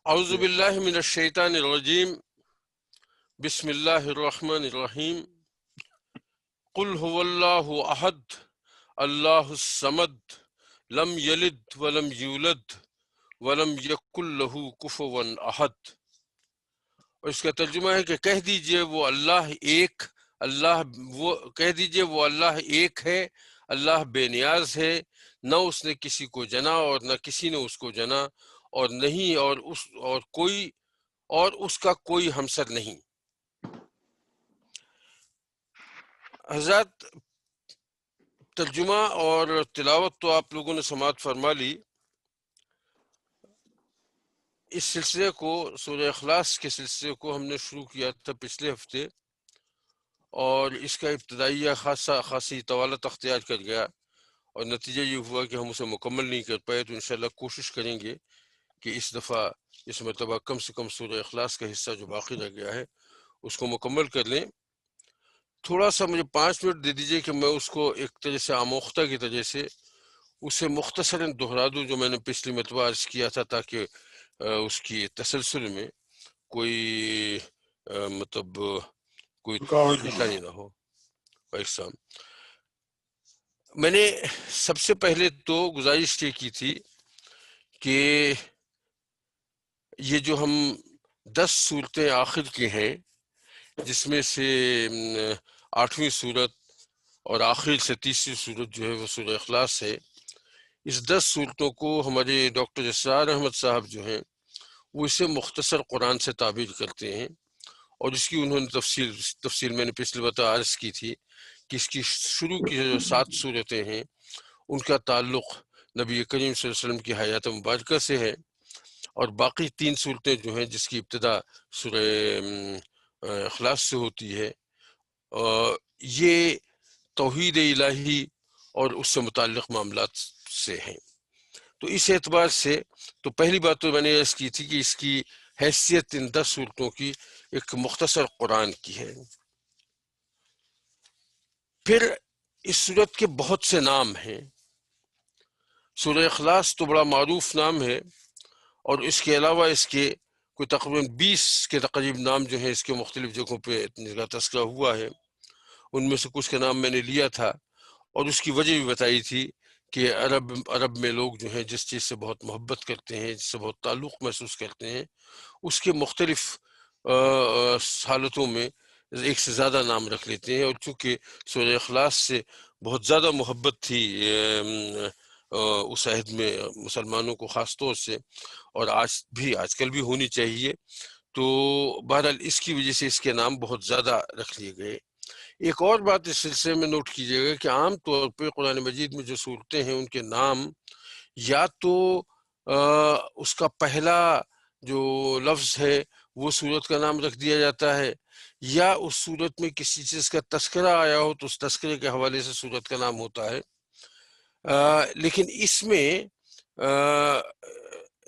اعوذ باللہ من الشیطان الرجیم بسم اللہ الرحمن الرحیم قل هو اللہ احد اللہ الصمد لم یلد ولم یولد ولم یکن لہ کفوا احد۔ اور اس کا ترجمہ ہے کہ کہہ دیجئے وہ اللہ ایک، کہہ دیجئے وہ اللہ ایک ہے، اللہ بے نیاز ہے، نہ اس نے کسی کو جنا اور نہ کسی نے اس کو جنا، اور نہیں اور اس کا کوئی ہمسر نہیں۔ حضرات، ترجمہ اور تلاوت تو آپ لوگوں نے سماعت فرما لی۔ اس سلسلے کو، سورہ اخلاص کے سلسلے کو ہم نے شروع کیا تھا پچھلے ہفتے، اور اس کا ابتدائیہ خاصی طوالت اختیار کر گیا، اور نتیجہ یہ ہوا کہ ہم اسے مکمل نہیں کر پائے۔ تو انشاءاللہ کوشش کریں گے کہ اس دفعہ، اس مرتبہ کم سے کم سورہ اخلاص کا حصہ جو باقی رہ گیا ہے اس کو مکمل کر لیں۔ تھوڑا سا مجھے 5 منٹ دے دیجئے کہ میں اس کو ایک طرح سے آموختہ کی طرح سے اسے مختصراً دہرا دوں جو میں نے پچھلی مرتبہ عرض کیا تھا، تاکہ اس کی تسلسل میں کوئی مطلب کوئی پریشانی نہ ہو۔ احسان، میں نے سب سے پہلے تو گزارش یہ کی تھی کہ یہ جو ہم 10 صورتیں آخر کی ہیں، جس میں سے 8ویں صورت اور آخر سے 30ویں صورت جو ہے وہ سورہ اخلاص ہے، اس 10 صورتوں کو ہمارے ڈاکٹر اسرار احمد صاحب جو ہیں وہ اسے مختصر قرآن سے تعبیر کرتے ہیں، اور اس کی انہوں نے تفصیل میں نے پچھلی بار عرض کی تھی کہ اس کی شروع کی جو 7 صورتیں ہیں ان کا تعلق نبی کریم صلی اللہ علیہ وسلم کی حیات مبارکہ سے ہے، اور باقی 3 صورتیں جو ہیں جس کی ابتدا سورہ اخلاص سے ہوتی ہے، یہ توحید الہی اور اس سے متعلق معاملات سے ہیں۔ تو اس اعتبار سے تو پہلی بات تو میں نے عرض کی تھی کہ اس کی حیثیت ان 10 صورتوں کی ایک مختصر قرآن کی ہے۔ پھر اس صورت کے بہت سے نام ہیں۔ سورہ اخلاص تو بڑا معروف نام ہے، اور اس کے علاوہ اس کے کوئی تقریباً 20 کے تقریب نام جو ہیں اس کے مختلف جگہوں پہ کا تذکرہ ہوا ہے۔ ان میں سے کچھ کا نام میں نے لیا تھا، اور اس کی وجہ بھی بتائی تھی کہ عرب میں لوگ جو ہیں جس چیز سے بہت محبت کرتے ہیں، جس سے بہت تعلق محسوس کرتے ہیں، اس کے مختلف حالتوں میں ایک سے زیادہ نام رکھ لیتے ہیں، اور چونکہ سورہ اخلاص سے بہت زیادہ محبت تھی اس عہد میں مسلمانوں کو خاص طور سے، اور آج کل بھی ہونی چاہیے، تو بہرحال اس کی وجہ سے اس کے نام بہت زیادہ رکھ لیے گئے۔ ایک اور بات اس سلسلے میں نوٹ کیجیے گا کہ عام طور پہ قرآن مجید میں جو صورتیں ہیں ان کے نام یا تو اس کا پہلا جو لفظ ہے وہ صورت کا نام رکھ دیا جاتا ہے، یا اس صورت میں کسی چیز کا تذکرہ آیا ہو تو اس تذکرے کے حوالے سے صورت کا نام ہوتا ہے۔ لیکن اس میں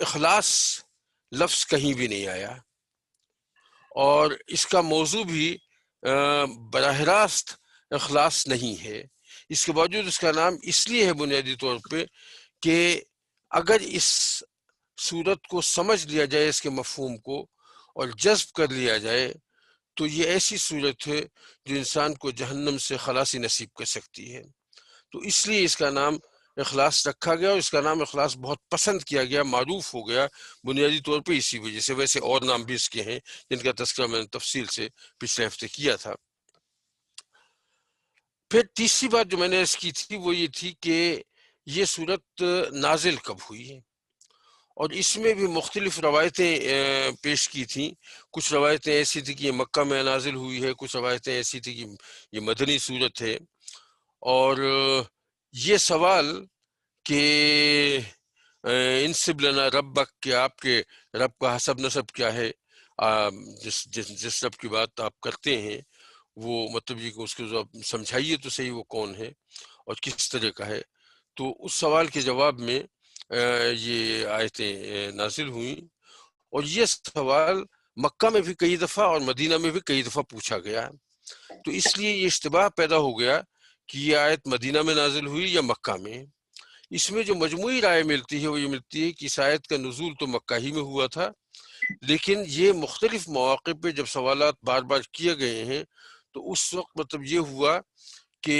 اخلاص لفظ کہیں بھی نہیں آیا، اور اس کا موضوع بھی براہ راست اخلاص نہیں ہے۔ اس کے باوجود اس کا نام اس لیے ہے بنیادی طور پہ کہ اگر اس صورت کو سمجھ لیا جائے، اس کے مفہوم کو، اور جذب کر لیا جائے، تو یہ ایسی صورت ہے جو انسان کو جہنم سے خلاصی نصیب کر سکتی ہے۔ تو اس لیے اس کا نام اخلاص رکھا گیا، اور اس کا نام اخلاص بہت پسند کیا گیا، معروف ہو گیا بنیادی طور پہ اسی وجہ سے۔ ویسے اور نام بھی اس کے ہیں جن کا تذکرہ میں نے تفصیل سے پچھلے ہفتے کیا تھا۔ پھر تیسری بات جو میں نے اس کی تھی وہ یہ تھی کہ یہ صورت نازل کب ہوئی ہے، اور اس میں بھی مختلف روایتیں پیش کی تھیں۔ کچھ روایتیں ایسی تھی کہ یہ مکہ میں نازل ہوئی ہے، کچھ روایتیں ایسی تھی کہ یہ مدنی صورت ہے، اور یہ سوال کہ انسب لنا ربک، کہ آپ کے رب کا حسب نسب کیا ہے، جس رب کی بات آپ کرتے ہیں، وہ مطلب یہ کہ اس کو سمجھائیے تو صحیح وہ کون ہے اور کس طرح کا ہے۔ تو اس سوال کے جواب میں یہ آیتیں نازل ہوئیں، اور یہ سوال مکہ میں بھی کئی دفعہ اور مدینہ میں بھی کئی دفعہ پوچھا گیا، تو اس لیے یہ اشتباہ پیدا ہو گیا کہ یہ آیت مدینہ میں نازل ہوئی یا مکہ میں۔ اس میں جو مجموعی رائے ملتی ہے وہ یہ ملتی ہے کہ اس آیت کا نزول تو مکہ ہی میں ہوا تھا، لیکن یہ مختلف مواقع پہ جب سوالات بار بار کیے گئے ہیں تو اس وقت مطلب یہ ہوا کہ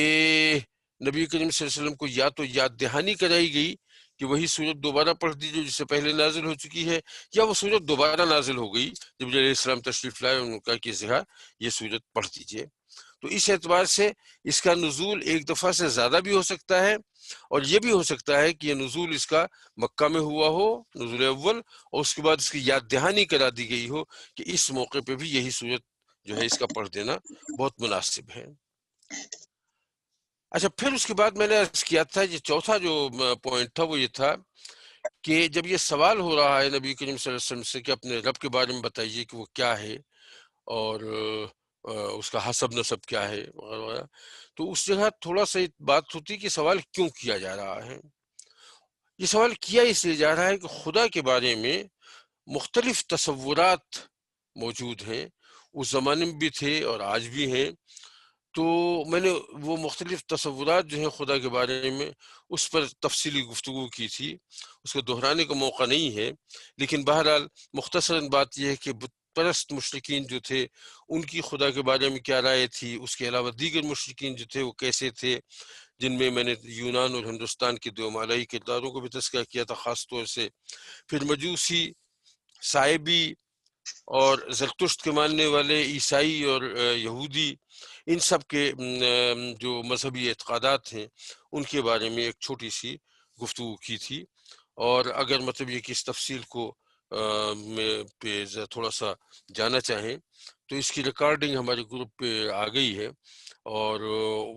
نبی کریم صلی اللہ علیہ وسلم کو یا تو یاد دہانی کرائی گئی کہ وہی صورت دوبارہ پڑھ دیجیے جس سے پہلے نازل ہو چکی ہے، یا وہ صورت دوبارہ نازل ہو گئی جب علیہ السلام تشریف لائے، انہوں نے کہا کہ ذرا یہ صورت پڑھ دیجیے۔ تو اس اعتبار سے اس کا نزول ایک دفعہ سے زیادہ بھی ہو سکتا ہے، اور یہ بھی ہو سکتا ہے کہ یہ نزول اس کا مکہ میں ہوا ہو، نزول اول، اور اس کے بعد اس کی یاد دہانی کرا دی گئی ہو کہ اس موقع پہ بھی یہی صورت جو ہے اس کا پڑھ دینا بہت مناسب ہے۔ اچھا، پھر اس کے بعد میں نے عرض کیا تھا یہ چوتھا جو پوائنٹ تھا وہ یہ تھا کہ جب یہ سوال ہو رہا ہے نبی کریم صلی اللہ علیہ وسلم سے کہ اپنے رب کے بارے میں بتائیے کہ وہ کیا ہے اور اس کا حسب نسب کیا ہے وغیرہ وغیرہ، تو اس جگہ تھوڑا سا بات ہوتی کہ سوال کیوں کیا جا رہا ہے۔ یہ سوال کیا اس لیے جا رہا ہے کہ خدا کے بارے میں مختلف تصورات موجود ہیں، اس زمانے میں بھی تھے اور آج بھی ہیں۔ تو میں نے وہ مختلف تصورات جو ہیں خدا کے بارے میں اس پر تفصیلی گفتگو کی تھی، اس کو دہرانے کا موقع نہیں ہے، لیکن بہرحال مختصراً بات یہ ہے کہ بت پرست مشرکین جو تھے ان کی خدا کے بارے میں کیا رائے تھی، اس کے علاوہ دیگر مشرکین جو تھے وہ کیسے تھے، جن میں نے یونان اور ہندوستان کے دو مالائی کرداروں کو بھی تذکرہ کیا تھا خاص طور سے، پھر مجوسی، سائبی اور زرتشت کے ماننے والے، عیسائی اور یہودی، ان سب کے جو مذہبی اعتقادات ہیں ان کے بارے میں ایک چھوٹی سی گفتگو کی تھی۔ اور اگر مطلب یہ کہ اس تفصیل کو پہ تھوڑا سا جانا چاہیں تو اس کی ریکارڈنگ ہمارے گروپ پہ آ گئی ہے، اور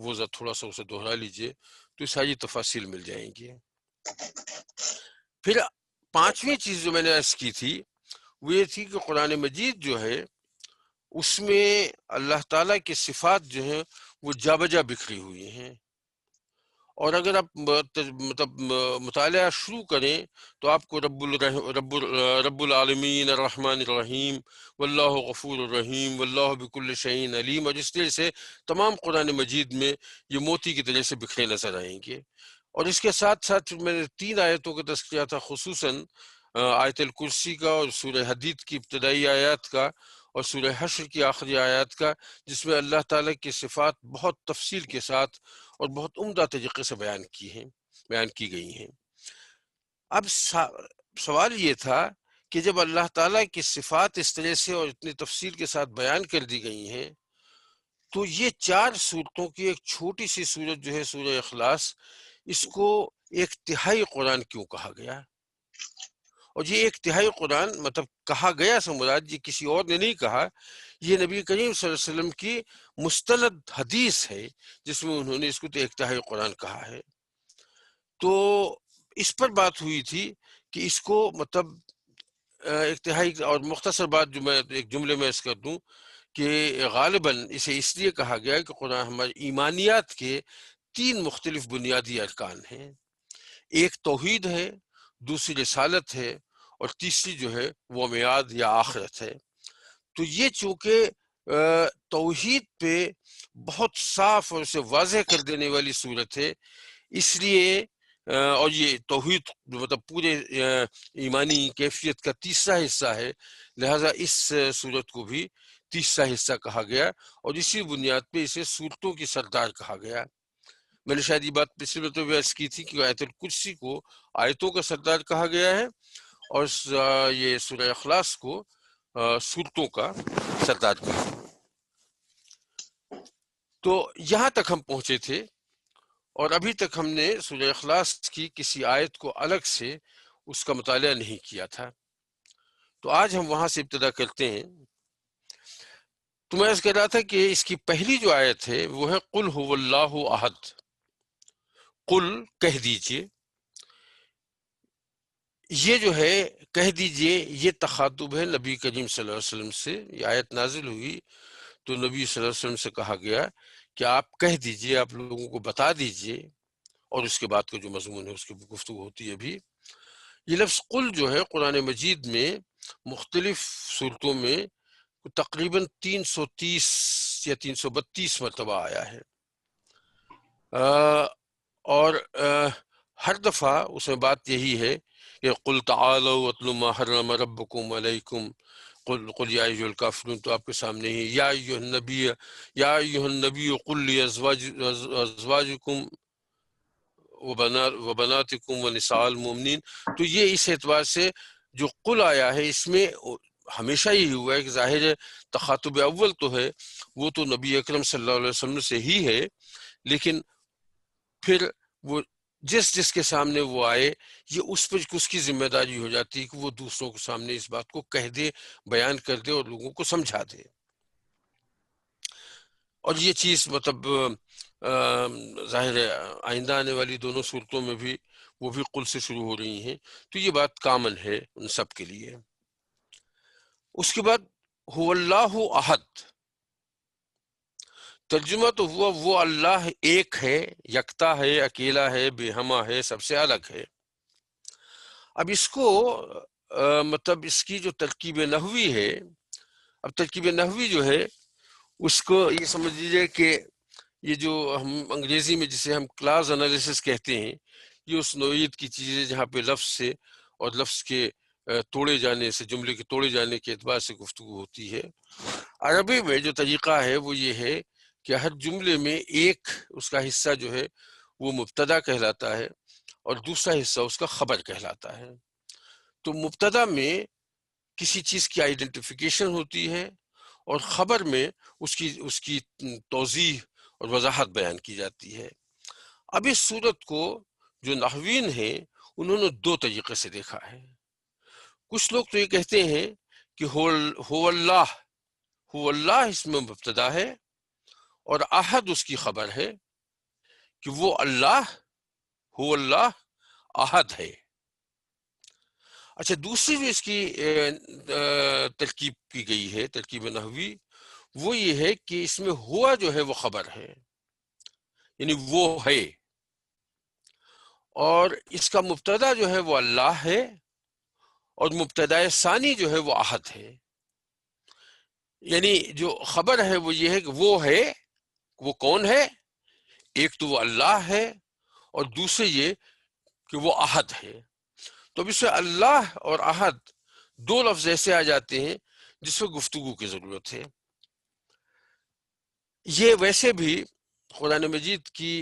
وہ تھوڑا سا اسے دہرا لیجئے تو ساری تفاصیل مل جائیں گی۔ پھر پانچویں چیز جو میں نے عرض کی تھی وہ یہ تھی کہ قرآن مجید جو ہے اس میں اللہ تعالیٰ کی صفات جو ہیں وہ جا بجا بکھری ہوئی ہیں، اور اگر آپ مطلب مطالعہ شروع کریں تو آپ کو رب العالمین الرحمن الرحیم واللہ غفور الرحیم واللہ بکل شیء علیم، اور اس طرح سے تمام قرآن مجید میں یہ موتی کی طرح سے بکھرے نظر آئیں گے۔ اور اس کے ساتھ ساتھ میں نے 3 آیتوں کا تذکرہ تھا، خصوصاً آیت الکرسی کا اور سورہ حدید کی ابتدائی آیات کا اور سورہ حشر کی آخری آیات کا، جس میں اللہ تعالیٰ کی صفات بہت تفصیل کے ساتھ اور بہت عمدہ طریقے سے بیان کی گئی ہیں۔ اب سوال یہ تھا کہ جب اللہ تعالیٰ کی صفات اس طرح سے اور اتنی تفصیل کے ساتھ بیان کر دی گئی ہیں تو یہ 4 سورتوں کی ایک چھوٹی سی سورت جو ہے سورہ اخلاص، اس کو ایک تہائی قرآن کیوں کہا گیا؟ اور یہ ایک تہائی قرآن مطلب کہا گیا سے مراد یہ کسی اور نے نہیں کہا، یہ نبی کریم صلی اللہ علیہ وسلم کی مستند حدیث ہے جس میں انہوں نے اس کو ایک تہائی قرآن کہا ہے۔ تو اس پر بات ہوئی تھی کہ اس کو مطلب ایک تہائی، اور مختصر بات جو میں ایک جملے میں اس کر دوں کہ غالباً اسے اس لیے کہا گیا کہ قرآن ہمارے ایمانیات کے 3 مختلف بنیادی ارکان ہیں، ایک توحید ہے، دوسری رسالت ہے، اور تیسری جو ہے وہ میعاد یا آخرت ہے۔ تو یہ چونکہ توحید پہ بہت صاف اور اسے واضح کر دینے والی صورت ہے، اس لیے اور یہ توحید مطلب پورے ایمانی کیفیت کا تیسرا حصہ ہے، لہٰذا اس صورت کو بھی تیسرا حصہ کہا گیا، اور اسی بنیاد پہ اسے صورتوں کی سردار کہا گیا۔ میں نے شاید یہ بات پچھلے مرتبہ عرض کی تھی کہ آیت الکرسی کو آیتوں کا سردار کہا گیا ہے، اور یہ سورہ اخلاص کو صورتوں کا سردار کہا۔ تو یہاں تک ہم پہنچے تھے، اور ابھی تک ہم نے سورہ اخلاص کی کسی آیت کو الگ سے اس کا مطالعہ نہیں کیا تھا، تو آج ہم وہاں سے ابتدا کرتے ہیں۔ تو میں اس کہہ رہا تھا کہ اس کی پہلی جو آیت ہے وہ ہے قل هو اللہ احد، قل کہہ دیجئے، یہ جو ہے کہہ دیجئے یہ تخاطب ہے نبی کریم صلی اللہ علیہ وسلم سے۔ یہ آیت نازل ہوئی تو نبی صلی اللہ علیہ وسلم سے کہا گیا کہ آپ کہہ دیجئے، آپ لوگوں کو بتا دیجئے، اور اس کے بعد کا جو مضمون ہے اس کی گفتگو ہوتی ہے ابھی۔ یہ لفظ قل جو ہے قرآن مجید میں مختلف صورتوں میں تقریباً 330 یا 332 مرتبہ آیا ہے، اور ہر دفعہ اس میں بات یہی ہے کہ قل تعالوا اتل ما حرم ربکم علیکم قل یا ایھا الکافرون، تو آپ کے سامنے ہی یا ایھا النبی قل لازواجکم وبناتکم ونساء المؤمنین. تو یہ اس اعتبار سے جو قل آیا ہے اس میں ہمیشہ یہی ہوا ہے کہ ظاہر ہے تخاطب اول تو ہے وہ تو نبی اکرم صلی اللہ علیہ وسلم سے ہی ہے، لیکن پھر وہ جس کے سامنے وہ آئے یہ اس کی ذمہ داری ہو جاتی ہے کہ وہ دوسروں کے سامنے اس بات کو کہہ دے، بیان کر دے اور لوگوں کو سمجھا دے. اور یہ چیز مطلب ظاہر ہے آئندہ آنے والی دونوں صورتوں میں بھی وہ بھی قل سے شروع ہو رہی ہیں، تو یہ بات کامن ہے ان سب کے لیے. اس کے بعد هو اللہ احد، ترجمہ تو ہوا وہ اللہ ایک ہے، یکتا ہے، اکیلا ہے، بے ہمہ ہے، سب سے الگ ہے. اب اس کو مطلب اس کی جو ترکیب نحوی ہے، اب ترکیب نحوی جو ہے اس کو یہ سمجھ لیجیے کہ یہ جو ہم انگریزی میں جسے ہم کلاس انالیسس کہتے ہیں، یہ اس نوعیت کی چیز ہے جہاں پہ لفظ سے اور لفظ کے توڑے جانے سے، جملے کے توڑے جانے کے اعتبار سے گفتگو ہوتی ہے. عربی میں جو طریقہ ہے وہ یہ ہے کہ ہر جملے میں ایک اس کا حصہ جو ہے وہ مبتدا کہلاتا ہے اور دوسرا حصہ اس کا خبر کہلاتا ہے. تو مبتدا میں کسی چیز کی آئیڈینٹیفیکیشن ہوتی ہے اور خبر میں اس کی توضیح اور وضاحت بیان کی جاتی ہے. اب اس صورت کو جو نحوین ہیں انہوں نے دو طریقے سے دیکھا ہے. کچھ لوگ تو یہ کہتے ہیں کہ ہو اللہ اس میں مبتدا ہے اور احد اس کی خبر ہے کہ وہ اللہ ہو اللہ احد ہے. اچھا، دوسری جو اس کی ترکیب کی گئی ہے، ترکیب نحوی، وہ یہ ہے کہ اس میں ہوا جو ہے وہ خبر ہے، یعنی وہ ہے، اور اس کا مبتدا جو ہے وہ اللہ ہے اور مبتدا ثانی جو ہے وہ احد ہے. یعنی جو خبر ہے وہ یہ ہے کہ وہ ہے، وہ کون ہے؟ ایک تو وہ اللہ ہے اور دوسرے یہ کہ وہ احد ہے. تو اب اس سے اللہ اور احد دو لفظ ایسے آ جاتے ہیں جس میں گفتگو کی ضرورت ہے. یہ ویسے بھی قرآن مجید کی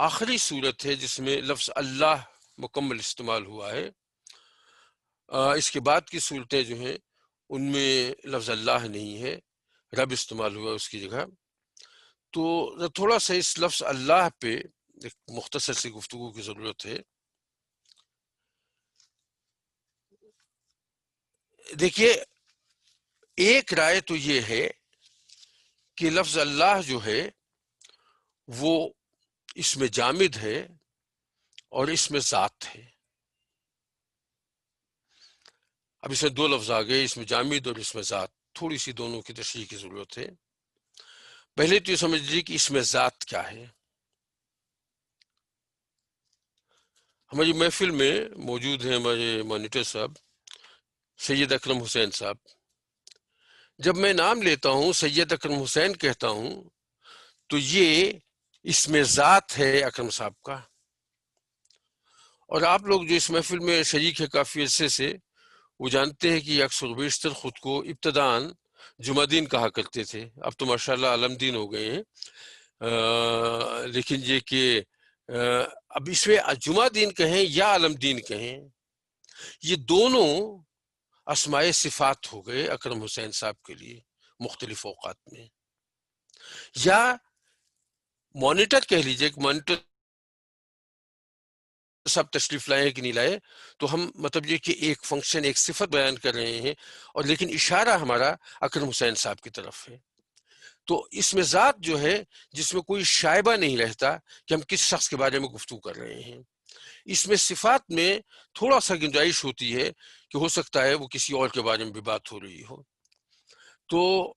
آخری صورت ہے جس میں لفظ اللہ مکمل استعمال ہوا ہے. اس کے بعد کی صورتیں جو ہیں ان میں لفظ اللہ نہیں ہے، رب استعمال ہوا اس کی جگہ. تو تھوڑا سا اس لفظ اللہ پہ ایک مختصر سی گفتگو کی ضرورت ہے. دیکھیے، ایک رائے تو یہ ہے کہ لفظ اللہ جو ہے وہ اس میں جامد ہے اور اس میں ذات ہے. اب اس میں دو لفظ آ گئے، اس میں جامد اور اس میں ذات. تھوڑی سی دونوں کی تشریح کی ضرورت ہے. پہلے تو یہ سمجھ لیجیے کہ اس میں ذات کیا ہے. ہماری محفل میں موجود ہیں ہمارے مانیٹر صاحب سید اکرم حسین صاحب. جب میں نام لیتا ہوں سید اکرم حسین کہتا ہوں تو یہ اس میں ذات ہے اکرم صاحب کا. اور آپ لوگ جو اس محفل میں شریک ہے کافی عرصے سے، وہ جانتے ہیں کہ اکثر و بیشتر خود کو ابتداً جمعہ دین کہا کرتے تھے. اب تو ماشاءاللہ عالم دین ہو گئے ہیں، لیکن یہ کہ اب اس میں جمعہ دین کہیں یا عالم دین کہیں، یہ دونوں اسماء صفات ہو گئے اکرم حسین صاحب کے لیے مختلف اوقات میں. یا مانیٹر کہہ لیجئے کہ مانیٹر سب تشریف لائے کہ نہیں لائے، تو ہم مطلب یہ کہ ایک فنکشن، ایک صفت بیان کر رہے ہیں اور لیکن اشارہ ہمارا اکرم حسین صاحب کی طرف ہے. تو اس میں ذات جو ہے جس میں کوئی شائبہ نہیں رہتا کہ ہم کس شخص کے بارے میں گفتگو کر رہے ہیں. اس میں صفات میں تھوڑا سا گنجائش ہوتی ہے کہ ہو سکتا ہے وہ کسی اور کے بارے میں بھی بات ہو رہی ہو. تو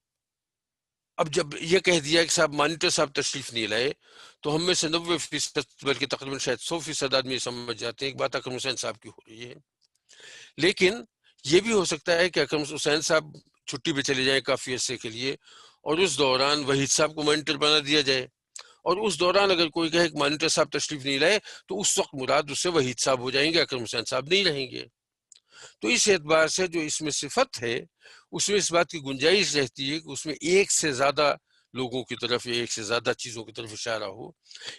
اب جب یہ کہہ دیا کہ صاحب مانیٹر صاحب تشریف نہیں لائے تو ہم میں سے 90% بلکہ تقریباً شاید 100% آدمی سمجھ جاتے ہیں کہ بات اکرم حسین صاحب کی ہو رہی ہے. لیکن یہ بھی ہو سکتا ہے کہ اکرم حسین صاحب چھٹی پہ چلے جائیں کافی عرصے کے لیے اور اس دوران وحید صاحب کو مانیٹر بنا دیا جائے اور اس دوران اگر کوئی کہے کہ مانیٹر صاحب تشریف نہیں لائے تو اس وقت مراد اس سے وحید صاحب ہو جائیں گے، اکرم حسین صاحب نہیں رہیں گے. تو اس اعتبار سے جو اس میں صفت ہے اس میں اس بات کی گنجائش رہتی ہے کہ اس میں ایک سے زیادہ لوگوں کی طرف یا ایک سے زیادہ چیزوں کی طرف اشارہ ہو.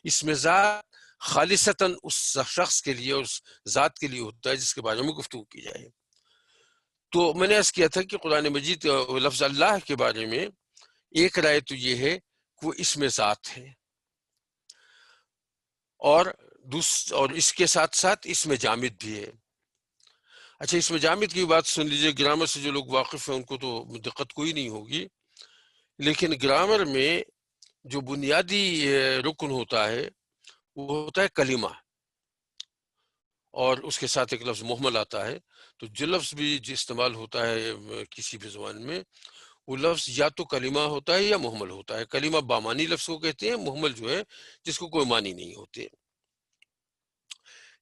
اس میں ذات خالصتاً اس شخص کے لیے اور اس ذات کے لیے ہوتا ہے جس کے بارے میں گفتگو کی جائے. تو میں نے عرض کیا تھا کہ قرآن مجید لفظ اللہ کے بارے میں ایک رائے تو یہ ہے کہ وہ اس میں ذات ہے، اور اس کے ساتھ ساتھ اس میں جامد بھی ہے. اچھا، اس میں جامد کی بات سن لیجئے. گرامر سے جو لوگ واقف ہیں ان کو تو دقت کوئی نہیں ہوگی، لیکن گرامر میں جو بنیادی رکن ہوتا ہے وہ ہوتا ہے کلمہ، اور اس کے ساتھ ایک لفظ محمل آتا ہے. تو جو لفظ بھی استعمال ہوتا ہے کسی بھی زبان میں، وہ لفظ یا تو کلمہ ہوتا ہے یا محمل ہوتا ہے. کلمہ بامانی لفظ کو کہتے ہیں، محمل جو ہے جس کو کوئی معنی نہیں ہوتے.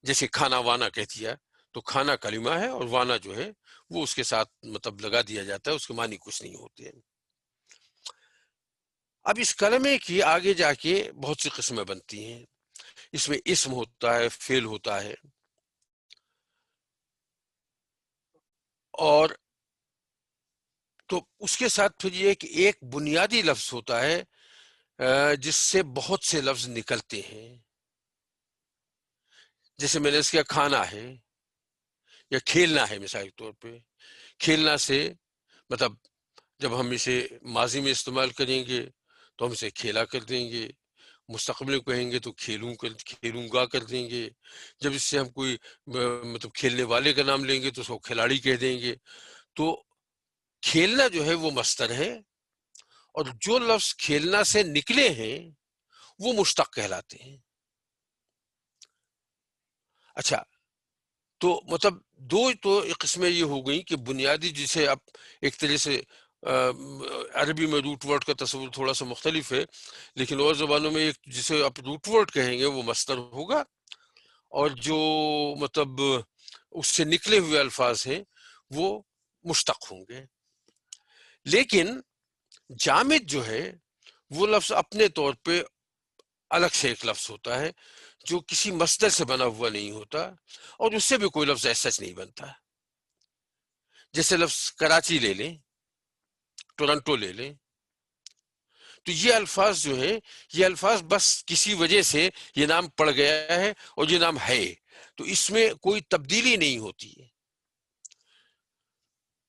جیسے کھانا وانا کہہ دیا تو کھانا کلمہ ہے، اور وانا جو ہے وہ اس کے ساتھ مطلب لگا دیا جاتا ہے، اس کے معنی کچھ نہیں ہوتے. اب اس کلمے کی آگے جا کے بہت سی قسمیں بنتی ہیں. اس میں اسم ہوتا ہے، فعل ہوتا ہے، اور تو اس کے ساتھ پھر یہ کہ ایک بنیادی لفظ ہوتا ہے جس سے بہت سے لفظ نکلتے ہیں. جیسے میں نے اس کیا کھانا ہے یا کھیلنا ہے. مثال کے طور پہ کھیلنا سے مطلب جب ہم اسے ماضی میں استعمال کریں گے تو ہم اسے کھیلا کر دیں گے، مستقبل کو کہیں گے تو کھیلوں گا کر دیں گے. جب اس سے ہم کوئی مطلب کھیلنے والے کا نام لیں گے تو اس کو کھلاڑی کہہ دیں گے. تو کھیلنا جو ہے وہ مصدر ہے، اور جو لفظ کھیلنا سے نکلے ہیں وہ مشتق کہلاتے ہیں. اچھا، تو مطلب دو تو قسمیں یہ ہو گئیں کہ بنیادی جسے اب ایک طرح سے عربی میں روٹ ورڈ کا تصور تھوڑا سا مختلف ہے، لیکن اور زبانوں میں ایک جسے آپ روٹ ورڈ کہیں گے وہ مصدر ہوگا، اور جو مطلب اس سے نکلے ہوئے الفاظ ہیں وہ مشتق ہوں گے. لیکن جامد جو ہے وہ لفظ اپنے طور پہ الگ سے ایک لفظ ہوتا ہے جو کسی مصدر سے بنا ہوا نہیں ہوتا، اور اس سے بھی کوئی لفظ ایسا نہیں بنتا. جیسے لفظ کراچی لے لیں، ٹورنٹو لے لیں، تو یہ الفاظ جو ہیں یہ الفاظ بس کسی وجہ سے یہ نام پڑ گیا ہے اور یہ نام ہے، تو اس میں کوئی تبدیلی نہیں ہوتی ہے،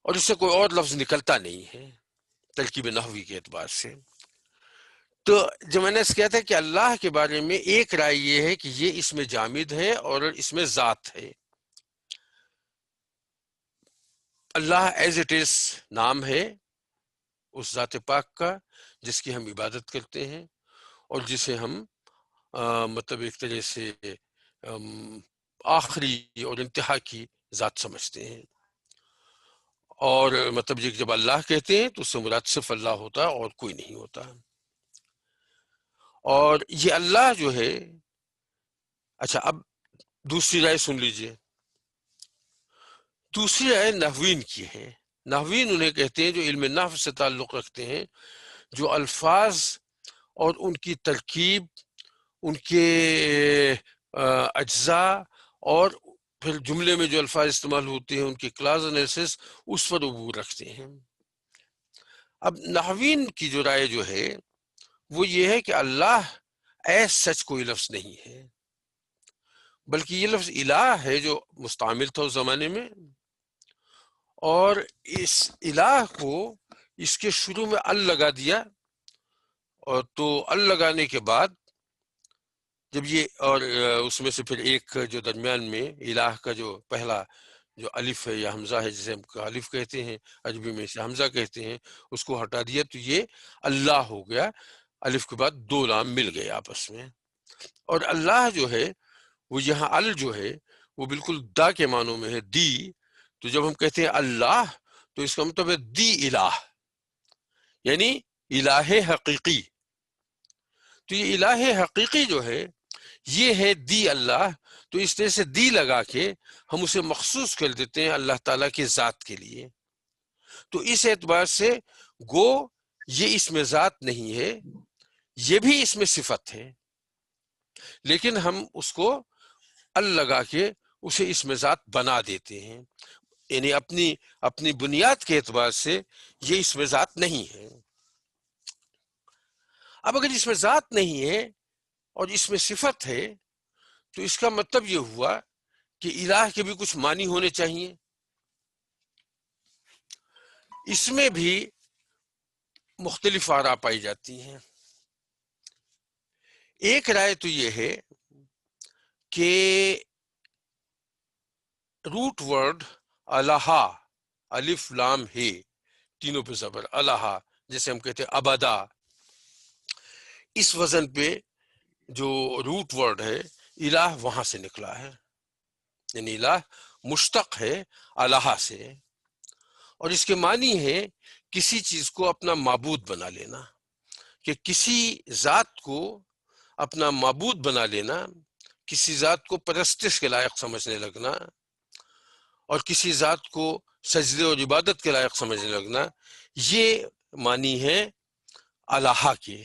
اور اس سے کوئی اور لفظ نکلتا نہیں ہے ترکیب نحوی کے اعتبار سے. تو جو میں نے کہا تھا کہ اللہ کے بارے میں ایک رائے یہ ہے کہ یہ اس میں جامد ہے اور اس میں ذات ہے. اللہ ایز اٹ از نام ہے اس ذات پاک کا جس کی ہم عبادت کرتے ہیں، اور جسے ہم مطلب ایک طرح سے آخری اور انتہا کی ذات سمجھتے ہیں. اور مطلب یہ جب اللہ کہتے ہیں تو اس سے مراد صرف اللہ ہوتا ہے اور کوئی نہیں ہوتا. اور یہ اللہ جو ہے، اچھا اب دوسری رائے سن لیجئے. دوسری رائے نحوین کی ہے. نحوین انہیں کہتے ہیں جو علم نحو سے تعلق رکھتے ہیں، جو الفاظ اور ان کی ترکیب، ان کے اجزاء، اور پھر جملے میں جو الفاظ استعمال ہوتے ہیں ان کی کلاس انالیسس، اس پر عبور رکھتے ہیں. اب نحوین کی جو رائے جو ہے وہ یہ ہے کہ اللہ ایس سچ کوئی لفظ نہیں ہے، بلکہ یہ لفظ الہ ہے جو مستعمل تھا اس زمانے میں، اور اس الہ کو اس کے شروع میں ال لگا دیا، اور تو ال لگانے کے بعد جب یہ اور اس میں سے پھر ایک جو درمیان میں الہ کا جو پہلا جو الف ہے یا حمزہ ہے جسے ہم الف کہتے ہیں، عربی میں اسے حمزہ کہتے ہیں، اس کو ہٹا دیا تو یہ اللہ ہو گیا. الف کے بعد دو لام مل گئے آپس میں. اور اللہ جو ہے وہ یہاں ال جو ہے وہ بالکل دا کے معنوں میں ہے، دی. تو جب ہم کہتے ہیں اللہ تو اس کا مطلب ہے دی الہ، یعنی الہ حقیقی. تو یہ الہ حقیقی جو ہے یہ ہے دی اللہ. تو اس طرح سے دی لگا کے ہم اسے مخصوص کر دیتے ہیں اللہ تعالیٰ کی ذات کے لیے. تو اس اعتبار سے گو یہ اس میں ذات نہیں ہے، یہ بھی اس میں صفت ہے، لیکن ہم اس کو ال لگا کے اسے اس میں ذات بنا دیتے ہیں، یعنی اپنی بنیاد کے اعتبار سے یہ اس میں ذات نہیں ہے۔ اب اگر اس میں ذات نہیں ہے اور اس میں صفت ہے تو اس کا مطلب یہ ہوا کہ الہ کے بھی کچھ معنی ہونے چاہیے۔ اس میں بھی مختلف آراء پائی جاتی ہیں۔ ایک رائے تو یہ ہے کہ روٹ ورڈ الہ، الف لام ہے، تینوں پہ زبر، الہ، جیسے ہم کہتے ہیں ابدا، اس وزن پہ جو روٹ ورڈ ہے الہ وہاں سے نکلا ہے، یعنی الہ مشتق ہے الہ سے، اور اس کے معنی ہے کسی چیز کو اپنا معبود بنا لینا، کہ کسی ذات کو اپنا معبود بنا لینا، کسی ذات کو پرستش کے لائق سمجھنے لگنا، اور کسی ذات کو سجدے اور عبادت کے لائق سمجھنے لگنا، یہ معنی ہے الہ کے۔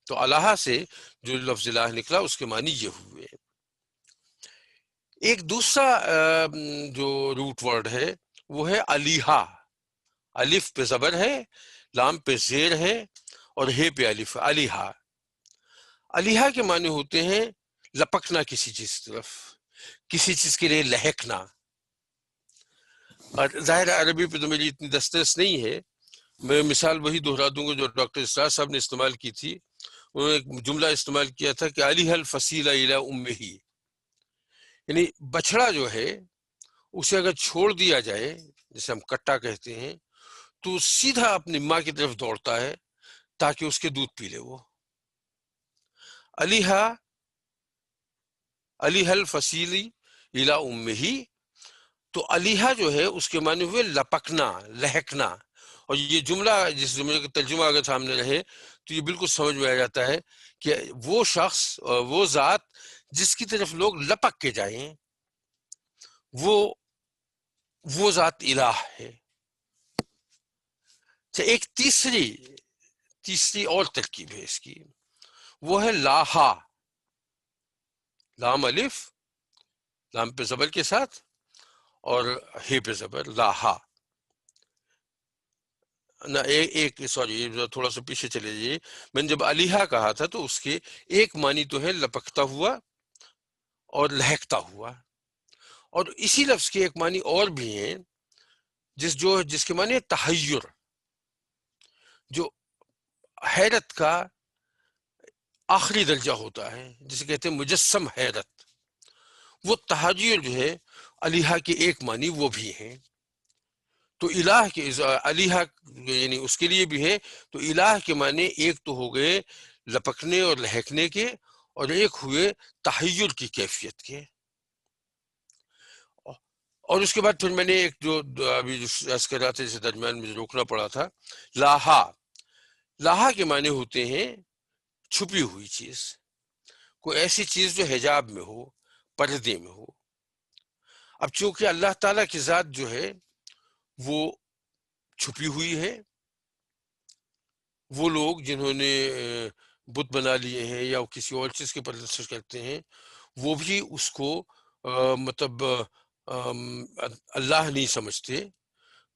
تو الہ سے جو لفظ الہ نکلا اس کے معنی یہ ہوئے۔ ایک دوسرا جو روٹ ورڈ ہے وہ ہے علیہا، الف پہ زبر ہے، لام پہ زیر ہے، اور ہے پہ الف، علیہا۔ علیہا کے معنی ہوتے ہیں لپکنا کسی چیز کی طرف، کسی چیز کے لیے لہکنا۔ اور ظاہر عربی پہ تو میری اتنی دسترس نہیں ہے، میں مثال وہی دہرا دوں گا جو ڈاکٹر اسرار صاحب نے استعمال کی تھی۔ انہوں نے ایک جملہ استعمال کیا تھا کہ علیہ الفصیلہ الی امہ، یعنی بچڑا جو ہے اسے اگر چھوڑ دیا جائے، جسے ہم کٹا کہتے ہیں، تو سیدھا اپنی ماں کی طرف دوڑتا ہے تاکہ اس کے دودھ پی لے وہ۔ علیہ الفصیلی الی امہ، تو علیہ جو ہے اس کے معنی ہوئے لپکنا، لہکنا۔ اور یہ جملہ، جس جملے کا ترجمہ اگر سامنے رہے تو یہ بالکل سمجھ میں آ جاتا ہے کہ وہ شخص، وہ ذات جس کی طرف لوگ لپک کے جائیں، وہ ذات الہ ہے۔ ایک تیسری اور ترکیب ہے اس کی، وہ ہے لاہا، لام الف، لام پہ زبر کے ساتھ اور ہے پہ زبر، لاہا۔ نہ ایک سوری تھوڑا سا پیچھے چلے جائیے، میں نے جب علیہا کہا تھا تو اس کے ایک معنی تو ہے لپکتا ہوا اور لہکتا ہوا، اور اسی لفظ کے ایک معنی اور بھی ہیں جس کے معنی ہے تحیر، جو حیرت کا آخری درجہ ہوتا ہے، جسے کہتے ہیں مجسم حیرت۔ وہ تحیر جو ہے علیہا کے ایک معنی وہ بھی ہیں۔ تو الہ کے علیہ یعنی اس کے لیے بھی ہے، تو الہ کے معنی ایک تو ہو گئے لپکنے اور لہکنے کے، اور ایک ہوئے تحیر کی کیفیت کے۔ اور اس کے بعد پھر میں نے ایک جو ابھی عرض کر رہا تھا جسے درمیان میں روکنا پڑا تھا، لاہا۔ لاہا کے معنی ہوتے ہیں چھپی ہوئی چیز، کوئی ایسی چیز جو حجاب میں ہو، پردے میں ہو۔ اب چونکہ اللہ تعالیٰ کی ذات جو ہے وہ چھپی ہوئی ہے، وہ لوگ جنہوں نے بت بنا لیے ہیں یا کسی اور چیز کے پرستش کرتے ہیں، وہ بھی اس کو مطلب اللہ نہیں سمجھتے،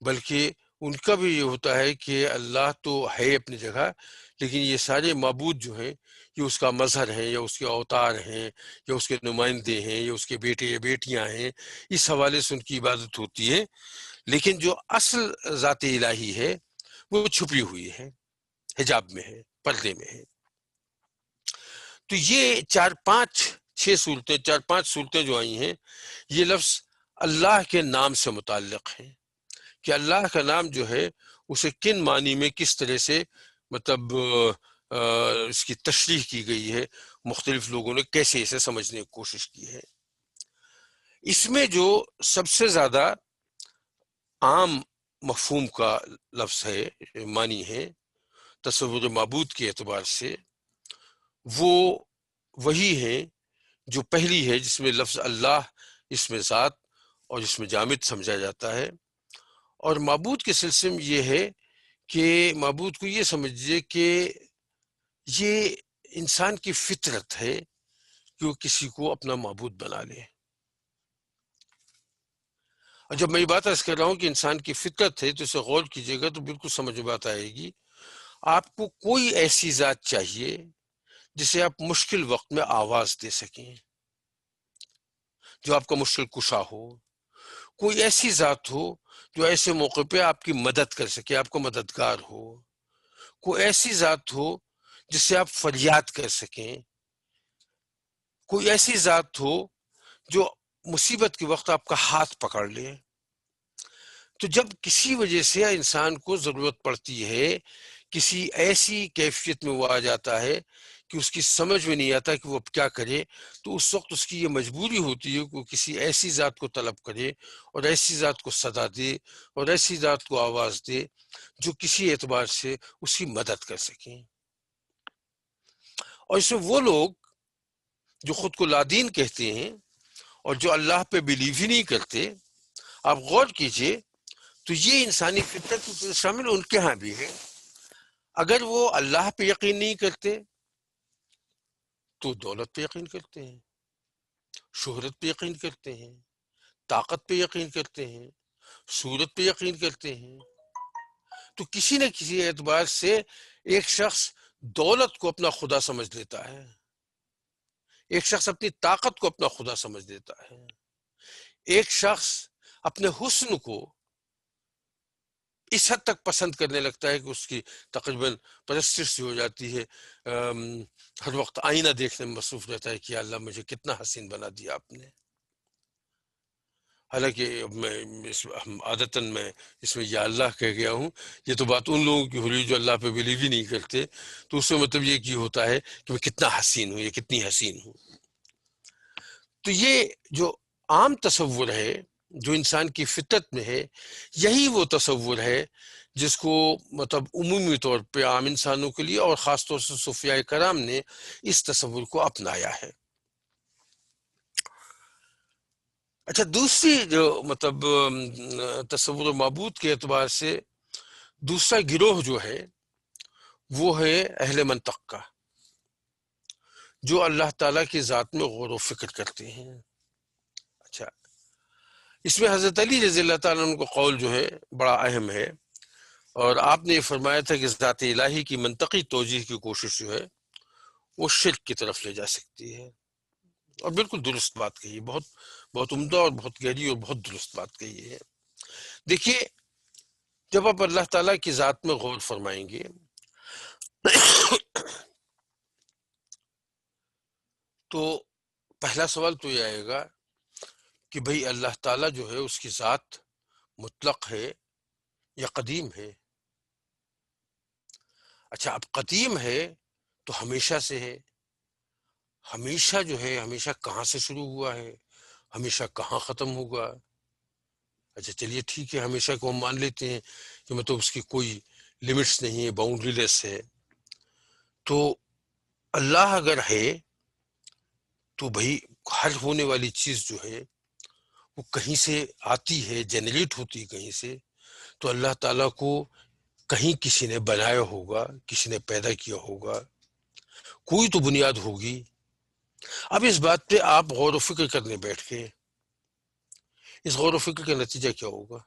بلکہ ان کا بھی یہ ہوتا ہے کہ اللہ تو ہے اپنی جگہ، لیکن یہ سارے معبود جو ہیں یہ اس کا مظہر ہیں، یا اس کے اوتار ہیں، یا اس کے نمائندے ہیں، یا اس کے بیٹے یا بیٹیاں ہیں، اس حوالے سے ان کی عبادت ہوتی ہے۔ لیکن جو اصل ذات الہی ہے وہ چھپی ہوئی ہے، حجاب میں ہے، پردے میں ہے۔ تو یہ چار پانچ صورتیں جو آئی ہیں، یہ لفظ اللہ کے نام سے متعلق ہیں، کہ اللہ کا نام جو ہے اسے کن معنی میں کس طرح سے مطلب اس کی تشریح کی گئی ہے، مختلف لوگوں نے کیسے اسے سمجھنے کی کوشش کی ہے۔ اس میں جو سب سے زیادہ عام مفہوم کا لفظ ہے، معنی ہے تصور معبود کے اعتبار سے، وہ وہی ہے جو پہلی ہے، جس میں لفظ اللہ اس میں ذات اور اس میں جامد سمجھا جاتا ہے۔ اور معبود کے سلسلے میں یہ ہے کہ معبود کو یہ سمجھیے کہ یہ انسان کی فطرت ہے کہ وہ کسی کو اپنا معبود بنا لے. اور جب میں یہ بات عرض کر رہا ہوں کہ انسان کی فطرت ہے تو اسے غور کیجیے گا تو بالکل سمجھ میں بات آئے گی. آپ کو کوئی ایسی ذات چاہیے جسے آپ مشکل وقت میں آواز دے سکیں، جو آپ کا مشکل کشا ہو. کوئی ایسی ذات ہو جو ایسے موقع پہ آپ کی مدد کر سکے، آپ کا مددگار ہو. کوئی ایسی ذات ہو جس سے آپ فریاد کر سکیں. کوئی ایسی ذات ہو جو مصیبت کے وقت آپ کا ہاتھ پکڑ لے. تو جب کسی وجہ سے انسان کو ضرورت پڑتی ہے، کسی ایسی کیفیت میں وہ آ جاتا ہے کہ اس کی سمجھ میں نہیں آتا کہ وہ کیا کرے، تو اس وقت اس کی یہ مجبوری ہوتی ہے کہ وہ کسی ایسی ذات کو طلب کرے اور ایسی ذات کو صدا دے اور ایسی ذات کو آواز دے جو کسی اعتبار سے اس کی مدد کر سکیں. اور اس میں وہ لوگ جو خود کو لادین کہتے ہیں اور جو اللہ پہ بلیو ہی نہیں کرتے، آپ غور کیجئے تو یہ انسانی فطرت شامل ان کے ہاں بھی ہے. اگر وہ اللہ پہ یقین نہیں کرتے تو دولت پہ یقین کرتے ہیں، شہرت پہ یقین کرتے ہیں، طاقت پہ یقین کرتے ہیں، صورت پہ یقین کرتے ہیں. تو کسی نہ کسی اعتبار سے ایک شخص دولت کو اپنا خدا سمجھ لیتا ہے، ایک شخص اپنی طاقت کو اپنا خدا سمجھ لیتا ہے، ایک شخص اپنے حسن کو اس حد تک پسند کرنے لگتا ہے کہ اس کی تقریباً پرستش سی ہو جاتی ہے. ہر وقت آئینہ دیکھنے میں مصروف رہتا ہے کہ یا اللہ مجھے کتنا حسین بنا دیا آپ نے. حالانکہ عادتاً میں اس میں یا اللہ کہہ گیا ہوں، یہ تو بات ان لوگوں کی ہو رہی جو اللہ پہ بلیو ہی نہیں کرتے. تو اس میں مطلب یہ کی ہوتا ہے کہ میں کتنا حسین ہوں، یہ کتنی حسین ہوں. تو یہ جو عام تصور ہے جو انسان کی فطرت میں ہے، یہی وہ تصور ہے جس کو مطلب عمومی طور پہ عام انسانوں کے لیے اور خاص طور سے صوفیاء کرام نے اس تصور کو اپنایا ہے. اچھا، دوسری جو مطلب تصور معبود کے اعتبار سے دوسرا گروہ جو ہے وہ ہے اہل منطق کا، جو اللہ تعالیٰ کی ذات میں غور و فکر کرتے ہیں. اچھا، اس میں حضرت علی رضی اللہ تعالیٰ عنہ کا قول جو ہے بڑا اہم ہے، اور آپ نے یہ فرمایا تھا کہ ذات الہی کی منطقی توجیہ کی کوشش جو ہے وہ شرک کی طرف لے جا سکتی ہے. اور بالکل درست بات کہی، بہت بہت عمدہ اور بہت گہری اور بہت درست بات کہی ہے. دیکھیے، جب آپ اللہ تعالیٰ کی ذات میں غور فرمائیں گے تو پہلا سوال تو یہ آئے گا کہ بھئی اللہ تعالیٰ جو ہے اس کی ذات مطلق ہے یا قدیم ہے. اچھا، اب قدیم ہے تو ہمیشہ سے ہے. ہمیشہ جو ہے ہمیشہ کہاں سے شروع ہوا ہے، ہمیشہ کہاں ختم ہوگا؟ اچھا چلیے ٹھیک ہے، ہمیشہ کو ہم مان لیتے ہیں کہ مطلب اس کی کوئی لمٹس نہیں ہے، باؤنڈری لیس ہے. تو اللہ اگر ہے تو بھائی ہر ہونے والی چیز جو ہے وہ کہیں سے آتی ہے، جنریٹ ہوتی ہے کہیں سے. تو اللہ تعالیٰ کو کہیں کسی نے بنایا ہوگا، کسی نے پیدا کیا ہوگا، کوئی تو بنیاد ہوگی. اب اس بات پہ آپ غور و فکر کرنے بیٹھ کے، اس غور و فکر کا نتیجہ کیا ہوگا؟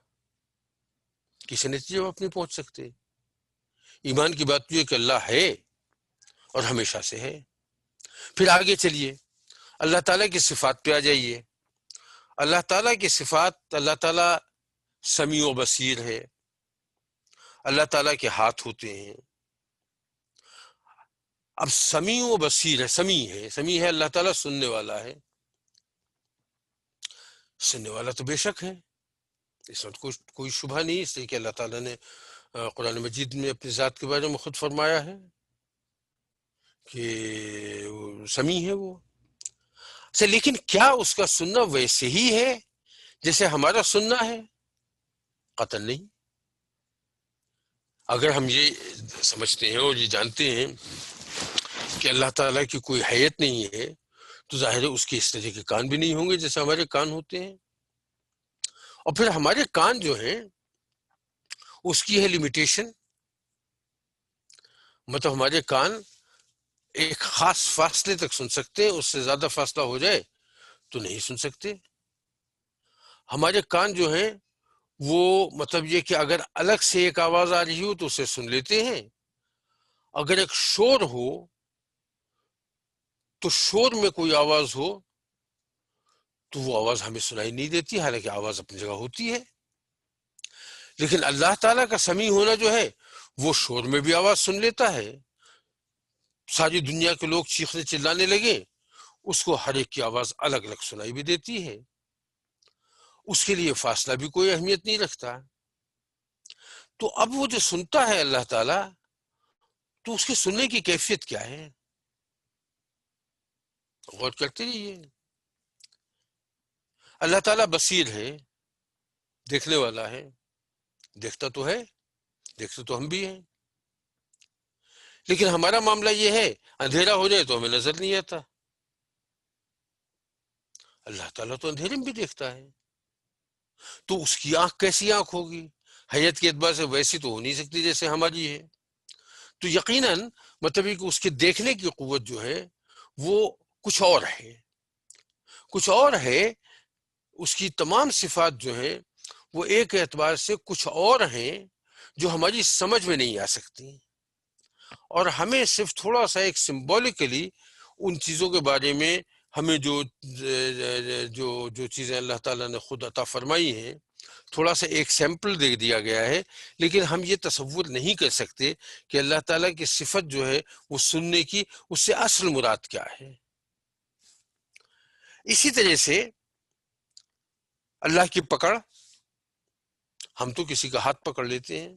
کسی نتیجے آپ نہیں پہنچ سکتے. ایمان کی بات یہ کہ اللہ ہے اور ہمیشہ سے ہے. پھر آگے چلیے، اللہ تعالیٰ کی صفات پہ آ جائیے. اللہ تعالیٰ کی صفات، اللہ تعالیٰ سمیع و بصیر ہے، اللہ تعالیٰ کے ہاتھ ہوتے ہیں. اب سمیع و بصیر ہے، سمیع ہے اللہ تعالیٰ، سننے والا ہے. سننے والا تو بے شک ہے، اس میں کوئی شبہ نہیں. اس لیے کہ اللہ تعالیٰ نے قرآن مجید میں اپنی ذات کے بارے میں خود فرمایا ہے کہ سمیع ہے وہ. اچھا، لیکن کیا اس کا سننا ویسے ہی ہے جیسے ہمارا سننا ہے؟ قطعاً نہیں. اگر ہم یہ سمجھتے ہیں اور یہ جانتے ہیں کہ اللہ تعالیٰ کی کوئی حیت نہیں ہے تو ظاہر ہے اس کے اس طرح کے کان بھی نہیں ہوں گے جیسے ہمارے کان ہوتے ہیں. اور پھر ہمارے کان جو ہیں اس کی ہے لمیٹیشن. مطلب ہمارے کان ایک خاص فاصلے تک سن سکتے ہیں، اس سے زیادہ فاصلہ ہو جائے تو نہیں سن سکتے۔ ہمارے کان جو ہیں وہ مطلب یہ کہ اگر الگ سے ایک آواز آ رہی ہو تو اسے سن لیتے ہیں، اگر ایک شور ہو تو شور میں کوئی آواز ہو تو وہ آواز ہمیں سنائی نہیں دیتی، حالانکہ آواز اپنی جگہ ہوتی ہے۔ لیکن اللہ تعالیٰ کا سمیع ہونا جو ہے وہ شور میں بھی آواز سن لیتا ہے۔ ساری دنیا کے لوگ چیخنے چلانے لگے، اس کو ہر ایک کی آواز الگ الگ سنائی بھی دیتی ہے، اس کے لیے فاصلہ بھی کوئی اہمیت نہیں رکھتا۔ تو اب وہ جو سنتا ہے اللہ تعالیٰ، تو اس کے سننے کی کیفیت کیا ہے؟ غور کرتے رہیے۔ اللہ تعالیٰ بصیر ہے، دیکھنے والا ہے، دیکھتا تو ہے، دیکھتے تو ہم بھی ہیں، لیکن ہمارا معاملہ یہ ہے اندھیرا ہو جائے تو ہمیں نظر نہیں آتا۔ اللہ تعالیٰ تو اندھیرے میں بھی دیکھتا ہے، تو اس کی آنکھ کیسی آنکھ ہوگی؟ حیت کے اعتبار سے ویسی تو ہو نہیں سکتی جیسے ہماری ہے۔ تو یقیناً مطلب کہ اس کے دیکھنے کی قوت جو ہے وہ کچھ اور ہے، کچھ اور ہے۔ اس کی تمام صفات جو ہیں وہ ایک اعتبار سے کچھ اور ہیں جو ہماری سمجھ میں نہیں آ سکتی، اور ہمیں صرف تھوڑا سا ایک سمبولکلی ان چیزوں کے بارے میں ہمیں جو چیزیں اللہ تعالیٰ نے خود عطا فرمائی ہیں، تھوڑا سا ایک سیمپل دے دیا گیا ہے، لیکن ہم یہ تصور نہیں کر سکتے کہ اللہ تعالیٰ کی صفت جو ہے وہ سننے کی، اس سے اصل مراد کیا ہے۔ اسی طرح سے اللہ کی پکڑ، ہم تو کسی کا ہاتھ پکڑ لیتے ہیں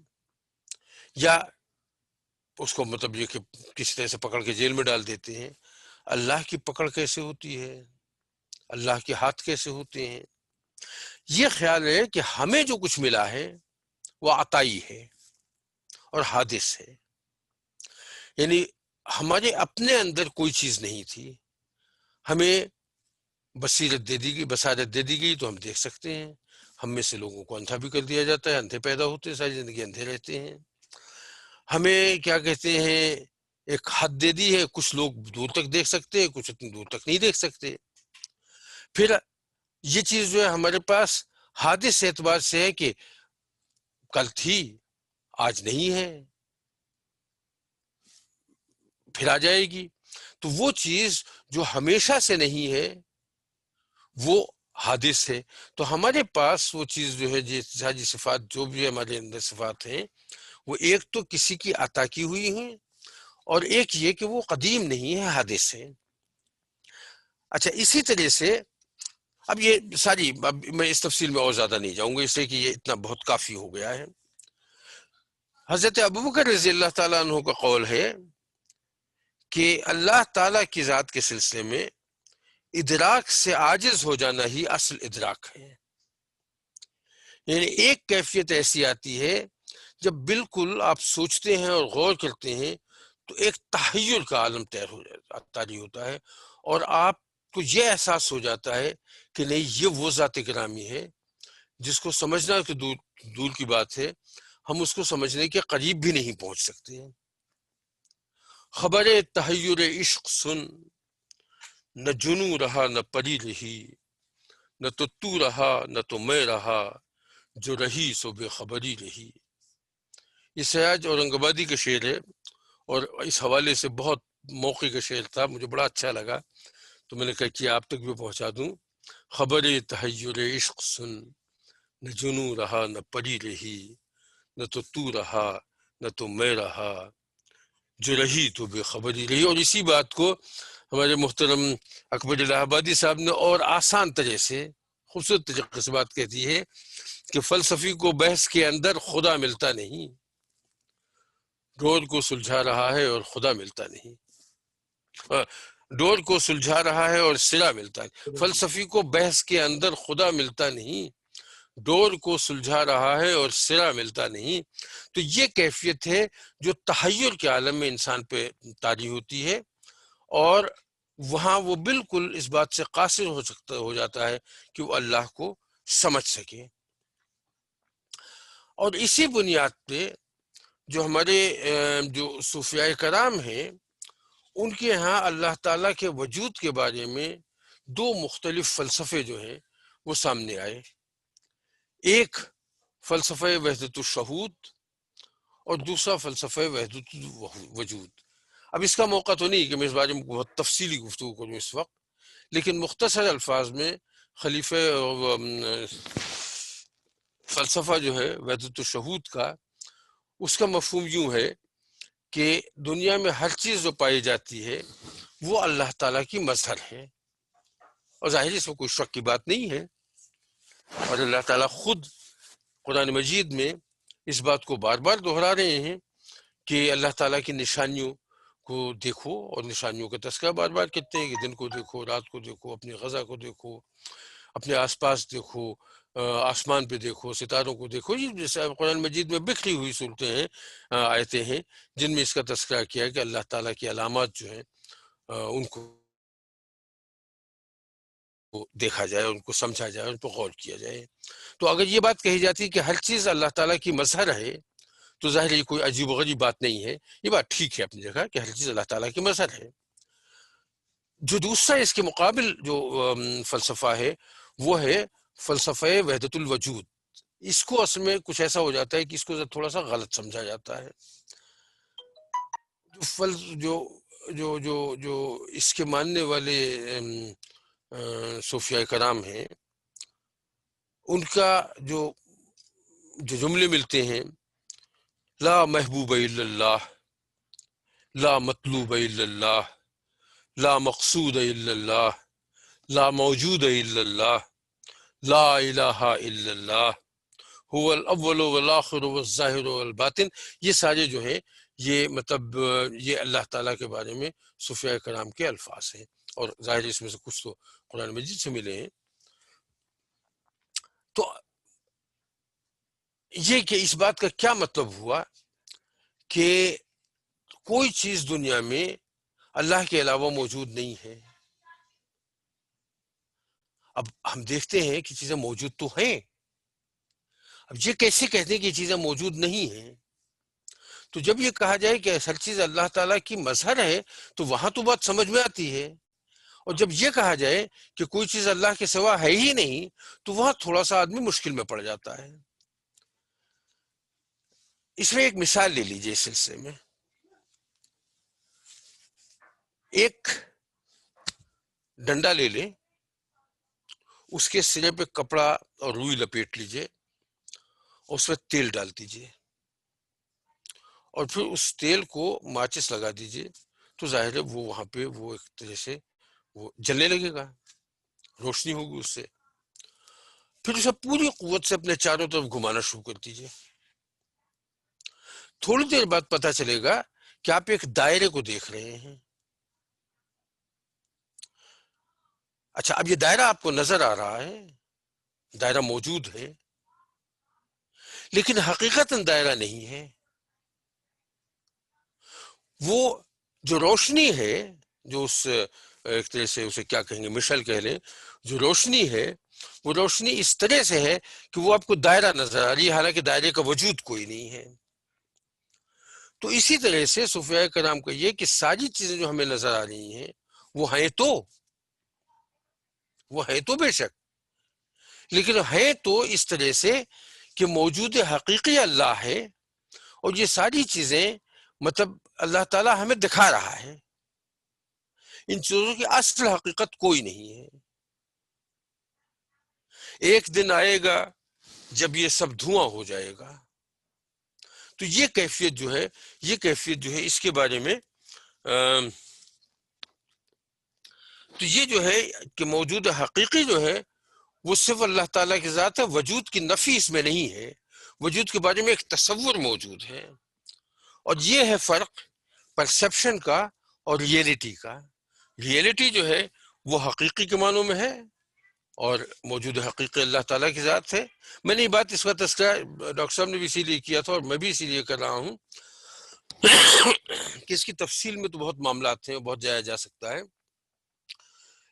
یا اس کو مطلب یہ کہ کسی طرح سے پکڑ کے جیل میں ڈال دیتے ہیں۔ اللہ کی پکڑ کیسے ہوتی ہے؟ اللہ کے ہاتھ کیسے ہوتے ہیں؟ یہ خیال ہے کہ ہمیں جو کچھ ملا ہے وہ عطائی ہے اور حادث ہے، یعنی ہمارے اپنے اندر کوئی چیز نہیں تھی، ہمیں بصیرت دے دی گئی، بصارت دے دی گئی تو ہم دیکھ سکتے ہیں۔ ہم میں سے لوگوں کو اندھا بھی کر دیا جاتا ہے، اندھے پیدا ہوتے ہیں، ساری زندگی اندھے رہتے ہیں۔ ہمیں کیا کہتے ہیں ایک حد دے دی ہے، کچھ لوگ دور تک دیکھ سکتے ہیں، کچھ اتنی دور تک نہیں دیکھ سکتے۔ پھر یہ چیز جو ہے ہمارے پاس حادث اعتبار سے ہے کہ کل تھی آج نہیں ہے، پھر آ جائے گی۔ تو وہ چیز جو ہمیشہ سے نہیں ہے وہ حادث ہے۔ تو ہمارے پاس وہ چیز جو ہے جی صفات جو بھی ہمارے اندر صفات ہیں وہ ایک تو کسی کی عطا کی ہوئی ہیں، اور ایک یہ کہ وہ قدیم نہیں ہے، حادث ہے۔ اچھا، اسی طرح سے اب یہ ساری، اب میں اس تفصیل میں اور زیادہ نہیں جاؤں گا اس لیے کہ یہ اتنا بہت کافی ہو گیا ہے۔ حضرت ابوبکر رضی اللہ تعالیٰ عنہ کا قول ہے کہ اللہ تعالیٰ کی ذات کے سلسلے میں ادراک سے عاجز ہو جانا ہی اصل ادراک ہے۔ یعنی ایک کیفیت ایسی آتی ہے جب بالکل آپ سوچتے ہیں اور غور کرتے ہیں تو ایک تحیر کا عالم طاری ہوتا ہے، اور آپ کو یہ احساس ہو جاتا ہے کہ نہیں، یہ وہ ذات گرامی ہے جس کو سمجھنا کہ دور دور کی بات ہے، ہم اس کو سمجھنے کے قریب بھی نہیں پہنچ سکتے ہیں۔ خبر تحیر عشق سن، نہ جنوں رہا نہ پری رہی، نہ تو رہا نہ تو میں رہا، جو رہی سو بے خبری رہی۔ یہ سیاج اورنگ آبادی کا شعر ہے، اور اس حوالے سے بہت موقع کا شعر تھا، مجھے بڑا اچھا لگا تو میں نے کہا کہ آپ تک بھی پہنچا دوں۔ خبر تحیر عشق سن، نہ جنوں رہا نہ پری رہی، نہ تو رہا نہ تو میں رہا، جو رہی تو بے خبری رہی۔ اور اسی بات کو ہمارے محترم اکبر الہ آبادی صاحب نے اور آسان طرح سے، خوبصورت طریقے سے بات کہتی ہے کہ فلسفی کو بحث کے اندر خدا ملتا نہیں، ڈور کو سلجھا رہا ہے اور خدا ملتا نہیں، ڈور کو سلجھا رہا ہے اور سرا ملتا ہے۔ فلسفی کو بحث کے اندر خدا ملتا نہیں، ڈور کو سلجھا رہا ہے اور سرا ملتا نہیں۔ تو یہ کیفیت ہے جو تحیر کے عالم میں انسان پہ طاری ہوتی ہے، اور وہاں وہ بالکل اس بات سے قاصر ہو جاتا ہے کہ وہ اللہ کو سمجھ سکے۔ اور اسی بنیاد پہ جو ہمارے جو صوفیاء کرام ہیں ان کے ہاں اللہ تعالیٰ کے وجود کے بارے میں دو مختلف فلسفے جو ہیں وہ سامنے آئے. ایک فلسفہ وحدت الشہود اور دوسرا فلسفہ وحدت الوجود. اب اس کا موقع تو نہیں کہ میں اس بارے میں بہت تفصیلی گفتگو کروں اس وقت، لیکن مختصر الفاظ میں خلیفہ فلسفہ جو ہے وحدت الشہود کا، اس کا مفہوم یوں ہے کہ دنیا میں ہر چیز جو پائی جاتی ہے وہ اللہ تعالیٰ کی مظہر ہے، اور ظاہر اس میں کوئی شک کی بات نہیں ہے. اور اللہ تعالیٰ خود قرآن مجید میں اس بات کو بار بار دہرا رہے ہیں کہ اللہ تعالیٰ کی نشانیوں کو دیکھو، اور نشانیوں کا تذکرہ بار بار کہتے ہیں کہ دن کو دیکھو، رات کو دیکھو، اپنی غذا کو دیکھو، اپنے آس پاس دیکھو، آسمان پہ دیکھو، ستاروں کو دیکھو. یہ جیسے قرآن مجید میں بکھری ہوئی صورتیں ہیں، آیتیں ہیں جن میں اس کا تذکرہ کیا ہے کہ اللہ تعالیٰ کی علامات جو ہیں ان کو دیکھا جائے، ان کو سمجھا جائے، ان پر غور کیا جائے. تو اگر یہ بات کہی جاتی ہے کہ ہر چیز اللہ تعالیٰ کی مظہر ہے تو ظاہر یہ کوئی عجیب و غریب بات نہیں ہے، یہ بات ٹھیک ہے اپنی جگہ کہ ہر چیز اللہ تعالیٰ کی مظہر ہے. جو دوسرا اس کے مقابل جو فلسفہ ہے وہ ہے فلسفہ وحدت الوجود. اس کو اصل میں کچھ ایسا ہو جاتا ہے کہ اس کو تھوڑا سا غلط سمجھا جاتا ہے. جو جو جو جو اس کے ماننے والے صوفیاء کرام ہیں، ان کا جو جملے ملتے ہیں، لا محبوب الا اللہ، لا مطلوب الا اللہ، لا مقصود الا اللہ، لا موجود الا اللہ، لا الہ الا اللہ، هو الاول والآخر والظاہر والباطن. یہ سارے جو ہیں یہ مطلب یہ اللہ تعالیٰ کے بارے میں صوفیاء کرام کے الفاظ ہیں، اور ظاہر اس میں سے کچھ تو قرآن مجید سے ملے ہیں. تو یہ کہ اس بات کا کیا مطلب ہوا کہ کوئی چیز دنیا میں اللہ کے علاوہ موجود نہیں ہے. اب ہم دیکھتے ہیں کہ چیزیں موجود تو ہیں، اب یہ کیسے کہتے ہیں کہ یہ چیزیں موجود نہیں ہیں؟ تو جب یہ کہا جائے کہ ہر چیز اللہ تعالیٰ کی مظہر ہے تو وہاں تو بات سمجھ میں آتی ہے، اور جب یہ کہا جائے کہ کوئی چیز اللہ کے سوا ہے ہی نہیں تو وہاں تھوڑا سا آدمی مشکل میں پڑ جاتا ہے. اس میں ایک مثال لے لیجیے اس سلسلے میں. ایک ڈنڈا لے لیں، اس کے سرے پہ کپڑا اور روئی لپیٹ لیجیے، اور اس میں تیل ڈال دیجیے، اور پھر اس تیل کو ماچس لگا دیجیے، تو ظاہر ہے وہ وہاں پہ وہ ایک طرح سے وہ جلنے لگے گا، روشنی ہوگی اس سے. پھر اسے پوری قوت سے اپنے چاروں طرف گھمانا شروع کر دیجیے. تھوڑی دیر بعد پتہ چلے گا کہ آپ ایک دائرے کو دیکھ رہے ہیں. اچھا، اب یہ دائرہ آپ کو نظر آ رہا ہے، دائرہ موجود ہے، لیکن حقیقتاً دائرہ نہیں ہے. وہ جو روشنی ہے، جو اس ایک طرح سے اسے کیا کہیں گے، مشل کہہ لیں، جو روشنی ہے وہ روشنی اس طرح سے ہے کہ وہ آپ کو دائرہ نظر آ رہی ہے، حالانکہ دائرے کا وجود کوئی نہیں ہے. تو اسی طرح سے صوفیاء کرام کا یہ کہ ساری چیزیں جو ہمیں نظر آ رہی ہیں وہ ہیں تو بے شک، لیکن ہے تو اس طرح سے کہ موجود حقیقی اللہ ہے، اور یہ ساری چیزیں مطلب اللہ تعالیٰ ہمیں دکھا رہا ہے. ان چیزوں کی اصل حقیقت کوئی نہیں ہے. ایک دن آئے گا جب یہ سب دھواں ہو جائے گا، تو یہ کیفیت جو ہے اس کے بارے میں تو یہ جو ہے کہ موجود حقیقی جو ہے وہ صرف اللہ تعالیٰ کی ذات ہے. وجود کی نفی اس میں نہیں ہے، وجود کے بارے میں ایک تصور موجود ہے، اور یہ ہے فرق پرسیپشن کا اور ریئلٹی کا. ریئلٹی جو ہے وہ حقیقی کے معنوں میں ہے، اور موجود حقیقی اللہ تعالیٰ کی ذات ہے. میں نے یہ بات اس کا تذکرہ ڈاکٹر صاحب نے بھی اسی لیے کیا تھا، اور میں بھی اسی لیے کر رہا ہوں کہ اس کی تفصیل میں تو بہت معاملات ہیں، بہت جایا جا سکتا ہے،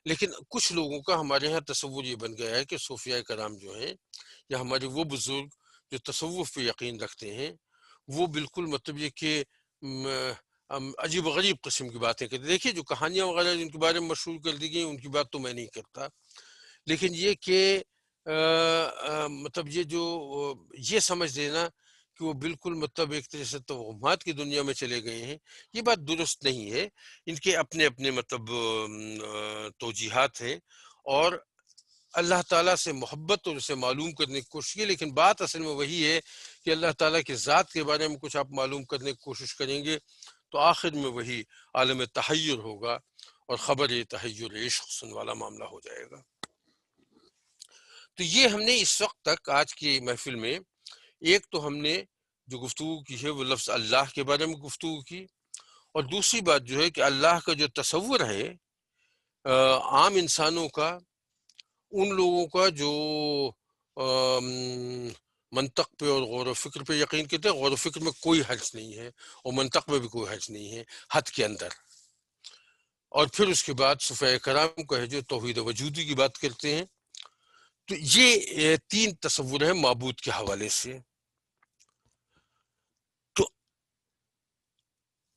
لیکن کچھ لوگوں کا ہمارے ہاں تصور یہ بن گیا ہے کہ صوفیاء کرام جو ہیں یا ہمارے وہ بزرگ جو تصوف پہ یقین رکھتے ہیں، وہ بالکل مطلب یہ کہ عجیب و غریب قسم کی باتیں کرتے. دیکھیے جو کہانیاں وغیرہ جن کے بارے میں مشہور کر دی گئی ان کی بات تو میں نہیں کرتا، لیکن یہ کہ مطلب یہ جو یہ سمجھ لینا کہ وہ بالکل مطلب ایک طرح سے توہمات کی دنیا میں چلے گئے ہیں، یہ بات درست نہیں ہے. ان کے اپنے اپنے مطلب توجیحات ہیں، اور اللہ تعالیٰ سے محبت اور اسے معلوم کرنے کی کوشش کی. لیکن بات اصل میں وہی ہے کہ اللہ تعالیٰ کی ذات کے بارے میں کچھ آپ معلوم کرنے کی کوشش کریں گے تو آخر میں وہی عالم تحیر ہوگا، اور خبر تحیر عشق سن والا معاملہ ہو جائے گا. تو یہ ہم نے اس وقت تک آج کی محفل میں ایک تو ہم نے جو گفتگو کی ہے وہ لفظ اللہ کے بارے میں گفتگو کی، اور دوسری بات جو ہے کہ اللہ کا جو تصور ہے عام انسانوں کا، ان لوگوں کا جو منطق پہ اور غور و فکر پہ یقین کرتے ہیں، غور و فکر میں کوئی حرج نہیں ہے اور منطق میں بھی کوئی حرج نہیں ہے حد کے اندر. اور پھر اس کے بعد صفحہ کرام کا ہے جو توحید وجودی کی بات کرتے ہیں. تو یہ تین تصور ہیں معبود کے حوالے سے. تو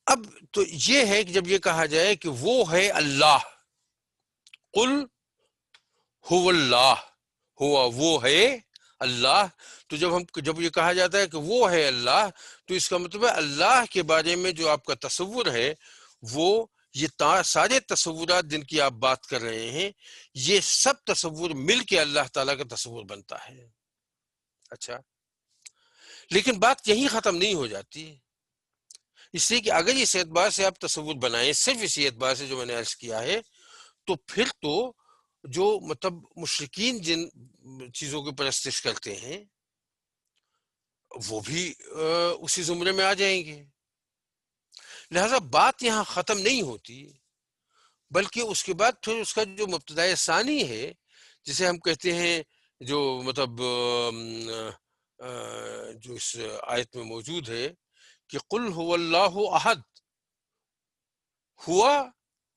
اب تو یہ ہے کہ جب یہ کہا جائے کہ وہ ہے اللہ، قل هو اللہ، ہوا وہ ہے اللہ، تو جب یہ کہا جاتا ہے کہ وہ ہے اللہ تو اس کا مطلب ہے اللہ کے بارے میں جو آپ کا تصور ہے وہ یہ سارے تصورات جن کی آپ بات کر رہے ہیں یہ سب تصور مل کے اللہ تعالیٰ کا تصور بنتا ہے. اچھا، لیکن بات یہیں ختم نہیں ہو جاتی، اس لیے کہ اگر اس اعتبار سے آپ تصور بنائیں، صرف اس اعتبار سے جو میں نے عرض کیا ہے، تو پھر تو جو مطلب مشرکین جن چیزوں کی پرستش کرتے ہیں وہ بھی اسی زمرے میں آ جائیں گے. لہذا بات یہاں ختم نہیں ہوتی، بلکہ اس کے بعد پھر اس کا جو مبتدأ ثانی ہے جسے ہم کہتے ہیں، جو مطلب جو اس آیت میں موجود ہے کہ قل هو اللہ احد، ہوا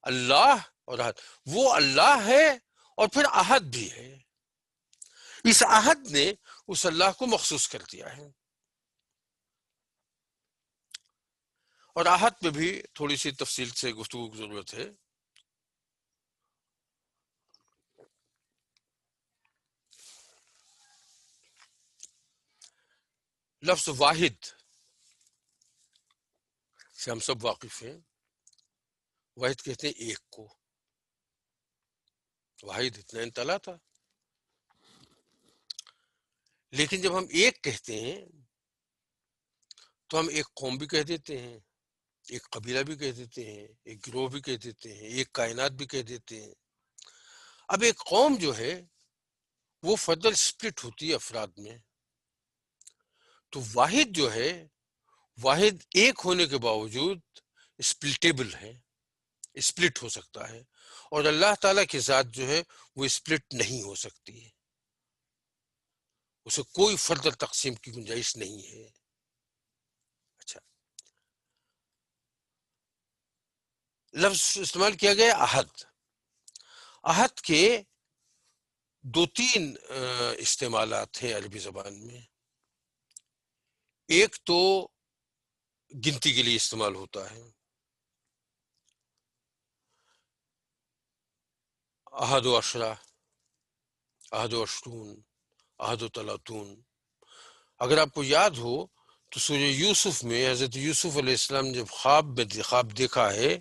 اللہ اور احد، وہ اللہ ہے اور پھر احد بھی ہے. اس احد نے اس اللہ کو مخصوص کر دیا ہے. اور احد پہ بھی تھوڑی سی تفصیل سے گفتگو کی ضرورت ہے. لفظ واحد سے ہم سب واقف ہیں. واحد کہتے ہیں ایک کو، واحد اتنا تلا تھا. لیکن جب ہم ایک کہتے ہیں تو ہم ایک قوم بھی کہہ دیتے ہیں، ایک قبیلہ بھی کہہ دیتے ہیں، ایک گروہ بھی کہہ دیتے ہیں، ایک کائنات بھی کہہ دیتے ہیں. اب ایک قوم جو ہے وہ فردر سپلٹ ہوتی ہے افراد میں. تو واحد جو ہے، واحد ایک ہونے کے باوجود اسپلٹیبل ہے، اسپلٹ ہو سکتا ہے، اور اللہ تعالیٰ کی ذات جو ہے وہ اسپلٹ نہیں ہو سکتی ہے، اسے کوئی فردر تقسیم کی گنجائش نہیں ہے. اچھا، لفظ استعمال کیا گیا احد. احد کے دو تین استعمالات ہیں عربی زبان میں. ایک تو گنتی کے لیے استعمال ہوتا ہے، احد و عشرہ، احد و عشرون، احد و تلاتون. اگر آپ کو یاد ہو تو سورہ یوسف میں حضرت یوسف علیہ السلام نے جب خواب دیکھا ہے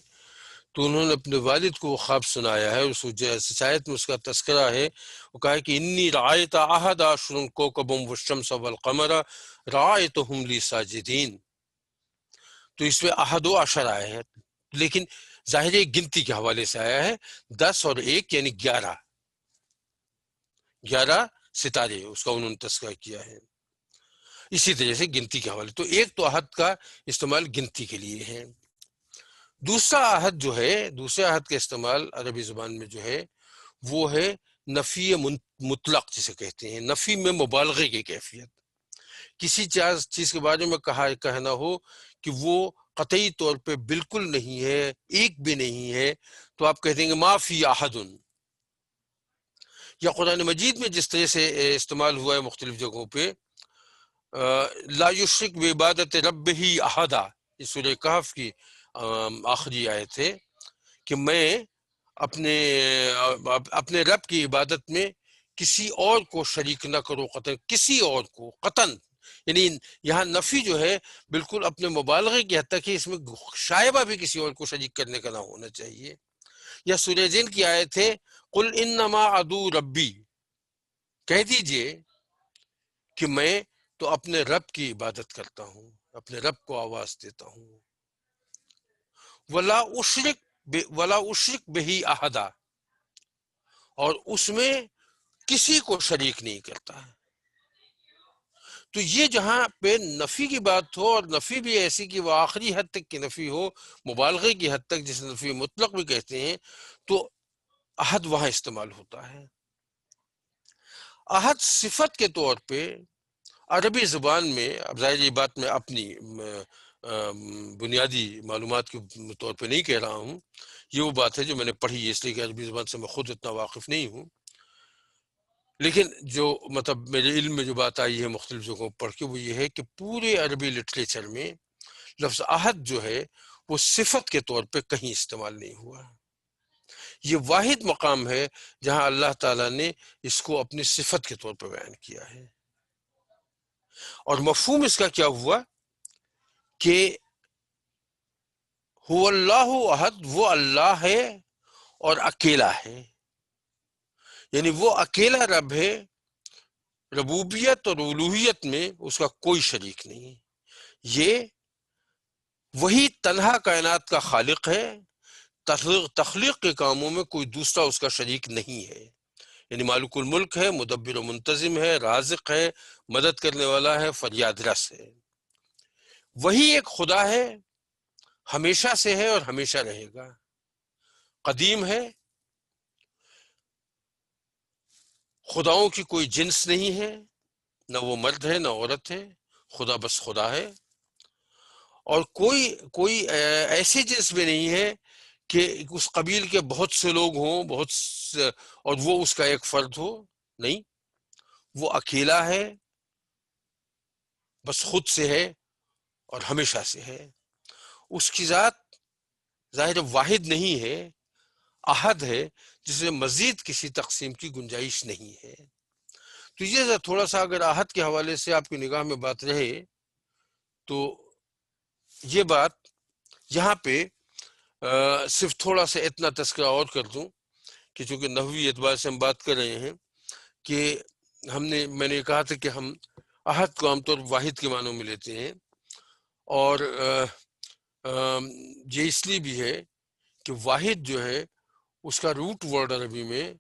تو انہوں نے اپنے والد کو وہ خواب سنایا ہے. اس آیت میں اس کا تذکرہ ہے، وہ کہا ہے کہ انی رأیت احد عشر کوکبا والشمس والقمر رأیتہم لی ساجدین. تو اس میں احد و عشر آیا ہے، لیکن ظاہر گنتی کے حوالے سے آیا ہے. 10 اور 1 یعنی 11 ستارے اس کا انہوں نے تذکرہ کیا ہے. اسی طرح سے گنتی کے حوالے، تو ایک تو احد کا استعمال گنتی کے لیے ہے. دوسرا عہد جو ہے، دوسرے عہد کا استعمال عربی زبان میں جو ہے وہ ہے نفی مطلق جسے کہتے ہیں، نفی میں مبالغے کی کیفیت. کسی چیز کے بارے میں کہنا ہو کہ وہ قطعی طور پہ بالکل نہیں ہے، ایک بھی نہیں ہے، تو آپ کہہ دیں گے ما فی احد. یا قرآن مجید میں جس طرح سے استعمال ہوا ہے مختلف جگہوں پہ، لا یشرک بعبادت ربہ احدا، یہ سورہ کہف کی آخری آیت ہے کہ میں اپنے رب کی عبادت میں کسی اور کو شریک نہ کرو قطن، کسی اور کو قطن، یعنی یہاں نفی جو ہے بالکل اپنے مبالغے کی حد تک ہے، اس میں شائبہ بھی کسی اور کو شریک کرنے کا نہ ہونا چاہیے۔ یا سورہ جن کی آیت ہے قل انما ادعو ربی، کہہ دیجئے کہ میں تو اپنے رب کی عبادت کرتا ہوں، اپنے رب کو آواز دیتا ہوں۔ ولا اشرک بہی احدا، اور اس میں کسی کو شریک نہیں کرتا۔ تو یہ جہاں پہ نفی کی بات ہو، اور نفی بھی ایسی کہ وہ آخری حد تک کی نفی ہو، مبالغے کی حد تک، جسے نفی مطلق بھی کہتے ہیں، تو احد وہاں استعمال ہوتا ہے۔ احد صفت کے طور پہ عربی زبان میں، اب ظاہر یہ بات میں اپنی بنیادی معلومات کے طور پہ نہیں کہہ رہا ہوں، یہ وہ بات ہے جو میں نے پڑھی ہے، اس لیے کہ عربی زبان سے میں خود اتنا واقف نہیں ہوں، لیکن جو مطلب میرے علم میں جو بات آئی ہے مختلف جگہوں پڑھ کے، وہ یہ ہے کہ پورے عربی لٹریچر میں لفظ عہد جو ہے وہ صفت کے طور پہ کہیں استعمال نہیں ہوا۔ یہ واحد مقام ہے جہاں اللہ تعالیٰ نے اس کو اپنی صفت کے طور پہ بیان کیا ہے۔ اور مفہوم اس کا کیا ہوا کہ هو اللہ احد، وہ اللہ ہے اور اکیلا ہے، یعنی وہ اکیلا رب ہے، ربوبیت اور الوہیت میں اس کا کوئی شریک نہیں۔ یہ وہی تنہا کائنات کا خالق ہے، تخلیق کے کاموں میں کوئی دوسرا اس کا شریک نہیں ہے، یعنی مالک الملک ہے، مدبر و منتظم ہے، رازق ہے، مدد کرنے والا ہے، فریاد رس ہے۔ وہی ایک خدا ہے، ہمیشہ سے ہے اور ہمیشہ رہے گا، قدیم ہے، خداؤں کی کوئی جنس نہیں ہے، نہ وہ مرد ہے نہ عورت ہے، خدا بس خدا ہے، اور کوئی ایسی جنس میں نہیں ہے کہ اس قبیل کے بہت سے لوگ ہوں، اور وہ اس کا ایک فرد ہو، نہیں، وہ اکیلا ہے، بس خود سے ہے اور ہمیشہ سے ہے۔ اس کی ذات ظاہر واحد نہیں ہے، احد ہے، جس میں مزید کسی تقسیم کی گنجائش نہیں ہے۔ تو یہ تھوڑا سا اگر احد کے حوالے سے آپ کی نگاہ میں بات رہے تو یہ بات یہاں پہ صرف تھوڑا سا اتنا تذکرہ اور کر دوں کہ چونکہ نحوی اعتبار سے ہم بات کر رہے ہیں کہ میں نے کہا تھا کہ ہم احد کو عام طور واحد کے معنوں میں لیتے ہیں، اور یہ اس لیے بھی ہے کہ واحد جو ہے اس کا روٹ ورڈ عربی میں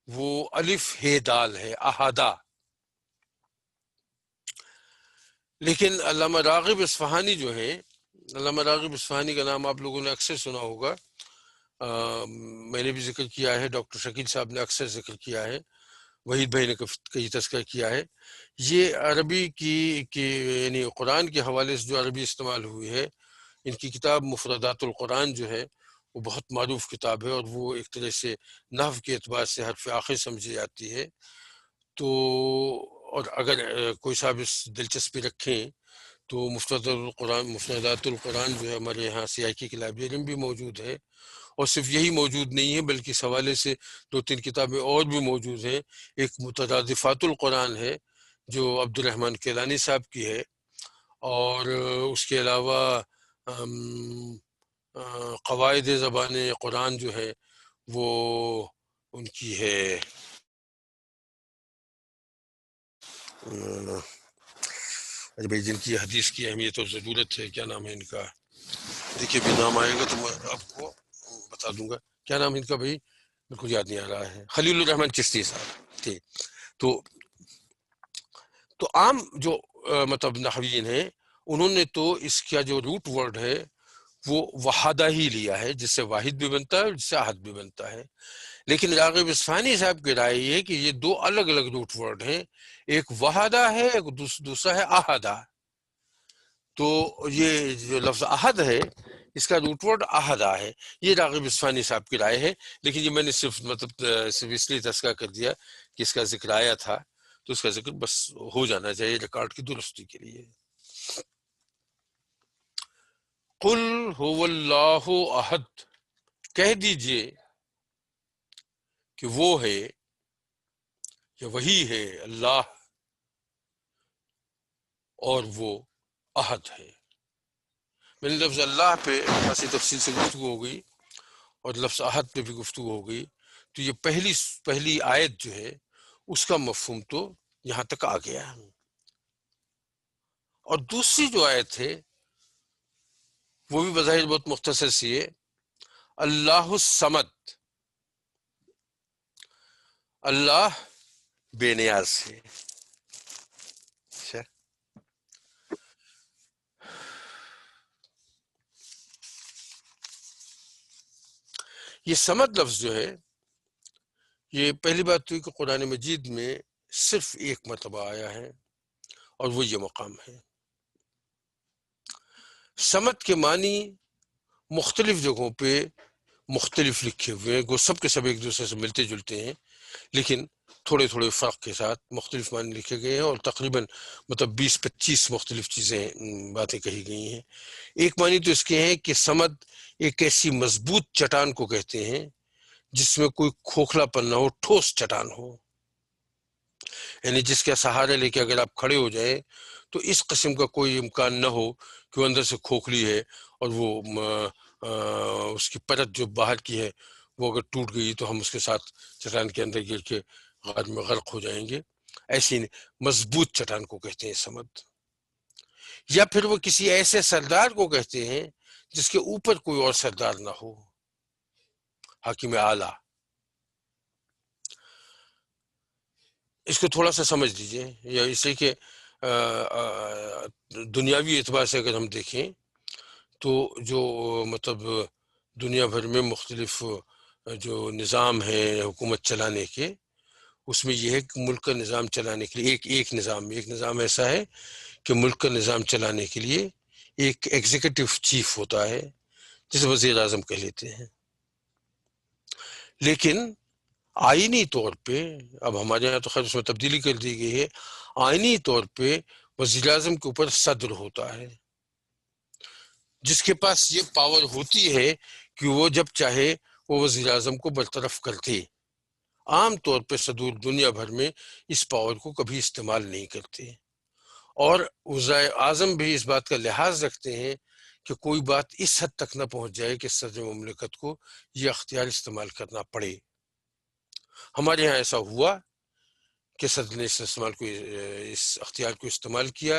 وہ الف ہے دال ہے، احادہ۔ لیکن علامہ راغب اصفہانی جو ہیں، علامہ راغب اصفہانی کا نام آپ لوگوں نے اکثر سنا ہوگا، میں نے بھی ذکر کیا ہے، ڈاکٹر شکیل صاحب نے اکثر ذکر کیا ہے، وحید بھائی نے کئی تذکرہ کیا ہے۔ یہ عربی کی یعنی قرآن کے حوالے سے جو عربی استعمال ہوئی ہے، ان کی کتاب مفردات القرآن جو ہے وہ بہت معروف کتاب ہے، اور وہ ایک طرح سے نحو کے اعتبار سے حرف آخر سمجھی جاتی ہے۔ تو اور اگر کوئی صاحب اس دلچسپی رکھیں تو مفردات القرآن جو ہے ہمارے یہاں CIK کی لائبریری میں بھی موجود ہے، اور صرف یہی موجود نہیں ہے بلکہ اس حوالے سے 2-3 کتابیں اور بھی موجود ہیں۔ ایک مترادفات القرآن ہے جو عبد الرحمن کیلانی صاحب کی ہے، اور اس کے علاوہ قواعد زبان قرآن جو ہے وہ ان کی ہے، بھائی جن کی حدیث کی اہمیت اور ضرورت ہے، کیا نام ہے ان کا، دیکھیے بھی نام آئے گا تو میں آپ کو بتا دوں گا، کیا نام ان کا بھائی بالکل یاد نہیں آ رہا ہے، خلیل الرحمن چشتی صاحب تھے۔ تو عام جو مطلب نحویین ہیں انہوں نے تو اس کا جو روٹ ورڈ ہے وہ وحدہ ہی لیا ہے، جس سے واحد بھی بنتا ہے اور جس سے احد بھی بنتا ہے۔ لیکن راغب اصفہانی صاحب کی رائے یہ ہے کہ یہ دو الگ الگ روٹ ورڈ ہیں، ایک وحدہ ہے، ایک دوسرا ہے احدہ۔ تو یہ جو لفظ احد ہے اس کا روٹ ورڈ احدہ ہے، یہ راغب اصفہانی صاحب کی رائے ہے، لیکن یہ میں نے صرف اس لیے تذکرہ کر دیا کہ اس کا ذکر آیا تھا، تو اس کا ذکر بس ہو جانا چاہیے ریکارڈ کی درستی کے لیے۔ قل هو اللہ احد، کہہ دیجئے کہ وہ ہے یا وہی ہے اللہ، اور وہ احد ہے۔ میں نے لفظ اللہ پہ خاصی تفصیل سے گفتگو ہو گئی اور لفظ احد پہ بھی گفتگو ہو گئی، تو یہ پہلی آیت جو ہے اس کا مفہوم تو یہاں تک آ گیا ہے۔ اور دوسری جو آیت ہے وہ بھی بظاہر بہت مختصر سی ہے، اللہ الصمد، اللہ بے نیاز ہے۔ اچھا، یہ صمد لفظ جو ہے، یہ پہلی بات تو کہ قرآن مجید میں صرف ایک مرتبہ آیا ہے اور وہ یہ مقام ہے۔ صمد کے معنی مختلف جگہوں پہ مختلف لکھے ہوئے ہیں، وہ سب کے سب ایک دوسرے سے ملتے جلتے ہیں، لیکن تھوڑے تھوڑے فرق کے ساتھ مختلف معنی لکھے گئے ہیں، اور تقریباً 20-25 مختلف چیزیں باتیں کہی گئی ہیں۔ ایک معنی تو اس کے ہیں کہ صمد ایک ایسی مضبوط چٹان کو کہتے ہیں جس میں کوئی کھوکھلا پن نہ ہو، ٹھوس چٹان ہو، یعنی جس کے سہارے لے کے اگر آپ کھڑے ہو جائیں تو اس قسم کا کوئی امکان نہ ہو کہ وہ اندر سے کھوکھلی ہے اور وہ اس کی پرت جو باہر کی ہے وہ اگر ٹوٹ گئی تو ہم اس کے ساتھ چٹان کے اندر گر کے غار میں غرق ہو جائیں گے، ایسی مضبوط چٹان کو کہتے ہیں صمد۔ یا پھر وہ کسی ایسے سردار کو کہتے ہیں جس کے اوپر کوئی اور سردار نہ ہو، حاکم اعلیٰ۔ اس کو تھوڑا سا سمجھ لیجئے، یا اس لیے کہ دنیاوی اعتبار سے اگر ہم دیکھیں تو جو مطلب دنیا بھر میں مختلف جو نظام ہیں حکومت چلانے کے، اس میں یہ ہے کہ ملک کا نظام چلانے کے لیے ایک نظام ایسا ہے کہ ملک کا نظام چلانے کے لیے ایک ایگزیکٹو چیف ہوتا ہے جسے وزیر اعظم کہہ لیتے ہیں، لیکن آئینی طور پہ، اب ہمارے یہاں تو خیر اس میں تبدیلی کر دی گئی ہے، آئینی طور پہ وزیر اعظم کے اوپر صدر ہوتا ہے، جس کے پاس یہ پاور ہوتی ہے کہ وہ جب چاہے وہ وزیر اعظم کو برطرف کرتے۔ عام طور پہ صدور دنیا بھر میں اس پاور کو کبھی استعمال نہیں کرتے، اور وزرائے اعظم بھی اس بات کا لحاظ رکھتے ہیں کہ کوئی بات اس حد تک نہ پہنچ جائے کہ صدر مملکت کو یہ اختیار استعمال کرنا پڑے۔ ہمارے ہاں ایسا ہوا کہ صدر نے اس اختیار کو استعمال کیا،